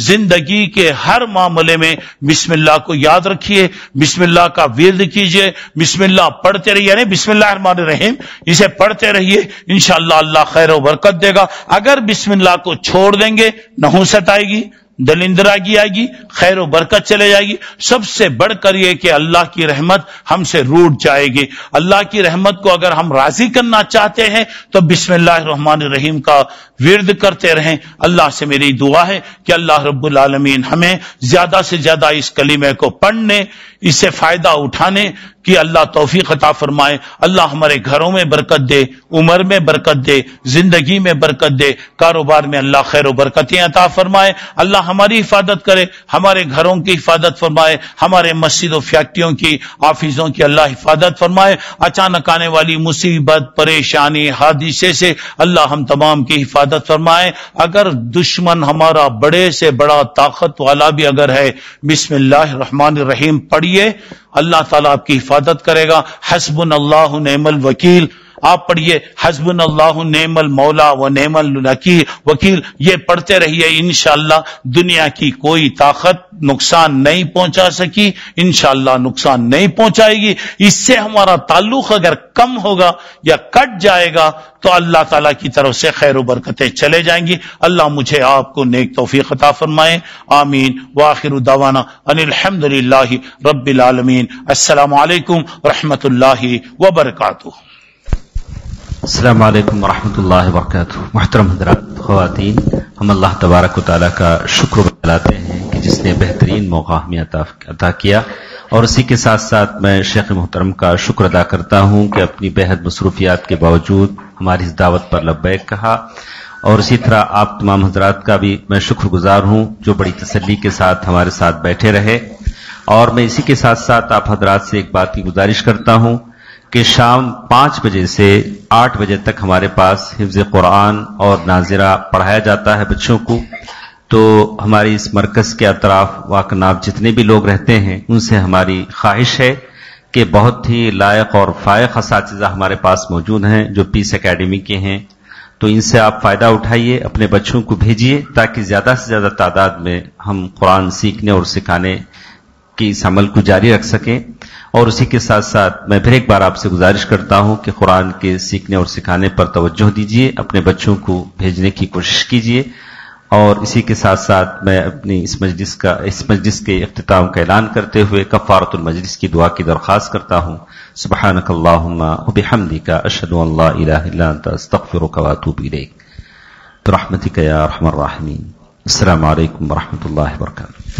زندگی کے ہر معاملے میں بسم اللہ کو یاد رکھیے, بسم اللہ کا ورد کیجئے, بسم اللہ پڑھتے رہیے, یعنی بسم اللہ الرحمن الرحیم اسے پڑھتے رہیے, انشاءاللہ اللہ خیر و برکت دے گا. اگر بسم اللہ کو چھوڑ دیں گے نحوست آئے گی, دلندراگی آئے گی, خیر و برکت چلے جائے گی. سب سے بڑھ کر یہ کہ اللہ کی رحمت ہم سے روٹ جائے گی. اللہ کی رحمت کو اگر ہم راضی کرنا چاہتے ہیں تو بسم اللہ الرحمن الرحیم کا ورد کرتے رہیں. اللہ سے میری دعا ہے کہ اللہ رب العالمین ہمیں زیادہ سے زیادہ اس کلمے کو پڑھنے, اس سے فائدہ اٹھانے کی اللہ توفیق عطا فرمائے. اللہ ہمارے گھروں میں برکت دے, عمر میں برکت دے, زندگی میں برکت دے, کاروبار میں اللہ خیر و برکتیں عطا فرمائے. اللہ ہماری حفاظت کرے, ہمارے گھروں کی حفاظت فرمائے, ہمارے مسجد و فیکٹریوں کی, آفیسوں کی اللہ حفاظت فرمائے. اچانک آنے والی مصیبت, پریشانی, حادثے سے اللہ ہم تمام کی حفاظت فرمائے. اگر دشمن ہمارا بڑے سے بڑا طاقت والا بھی اگر ہے, بسم اللہ الرحمن الرحیم پڑھیے, اللہ تعالیٰ آپ کی حفاظت کرے گا. حسبنا اللہ نعم الوکیل آپ پڑھیے, حسبنا اللہ نعم المولا و نعم الوکیل, یہ پڑھتے رہیے. انشاءاللہ دنیا کی کوئی طاقت نقصان نہیں پہنچا سکی, انشاءاللہ نقصان نہیں پہنچائے گی. اس سے ہمارا تعلق اگر کم ہوگا یا کٹ جائے گا تو اللہ تعالیٰ کی طرف سے خیر و برکتیں چلے جائیں گی. اللہ مجھے آپ کو نیک توفیق عطا فرمائے, آمین. وآخر دعوانا ان الحمدللہ رب العالمین. السلام علیکم ورحمۃ اللہ وبرکاتہ. السلام علیکم ورحمۃ اللہ وبرکاتہ. محترم حضرات, خواتین, ہم اللہ تبارک و تعالیٰ کا شکر بلاتے ہیں کہ جس نے بہترین موقع ہمیں عطا کیا, اور اسی کے ساتھ ساتھ میں شیخ محترم کا شکر ادا کرتا ہوں کہ اپنی بےحد مصروفیات کے باوجود ہماری اس دعوت پر لبیک کہا. اور اسی طرح آپ تمام حضرات کا بھی میں شکر گزار ہوں جو بڑی تسلی کے ساتھ ہمارے ساتھ بیٹھے رہے. اور میں اسی کے ساتھ ساتھ آپ حضرات سے ایک بات کی گزارش کرتا ہوں کہ شام 5 بجے سے 8 بجے تک ہمارے پاس حفظ قرآن اور ناظرہ پڑھایا جاتا ہے بچوں کو. تو ہماری اس مرکز کے اطراف واکناب جتنے بھی لوگ رہتے ہیں ان سے ہماری خواہش ہے کہ بہت ہی لائق اور فائق اساتذہ ہمارے پاس موجود ہیں جو پیس اکیڈمی کے ہیں. تو ان سے آپ فائدہ اٹھائیے، اپنے بچوں کو بھیجیے تاکہ زیادہ سے زیادہ تعداد میں ہم قرآن سیکھنے اور سکھانے کی اس عمل کو جاری رکھ سکیں. اور اسی کے ساتھ ساتھ میں پھر ایک بار آپ سے گزارش کرتا ہوں کہ قرآن کے سیکھنے اور سکھانے پر توجہ دیجیے، اپنے بچوں کو بھیجنے کی کوشش کیجیے. اور اسی کے ساتھ ساتھ میں اپنی اس مجلس کے اختتام کا اعلان کرتے ہوئے کفارۃ المجلس کی دعا کی درخواست کرتا ہوں. سبحانک اللہم وبحمدک اشہد ان لا الہ الا انت استغفرک واتوب الیک برحمتک یا ارحم الراحمین. السلام علیکم ورحمۃ اللہ وبرکاتہ.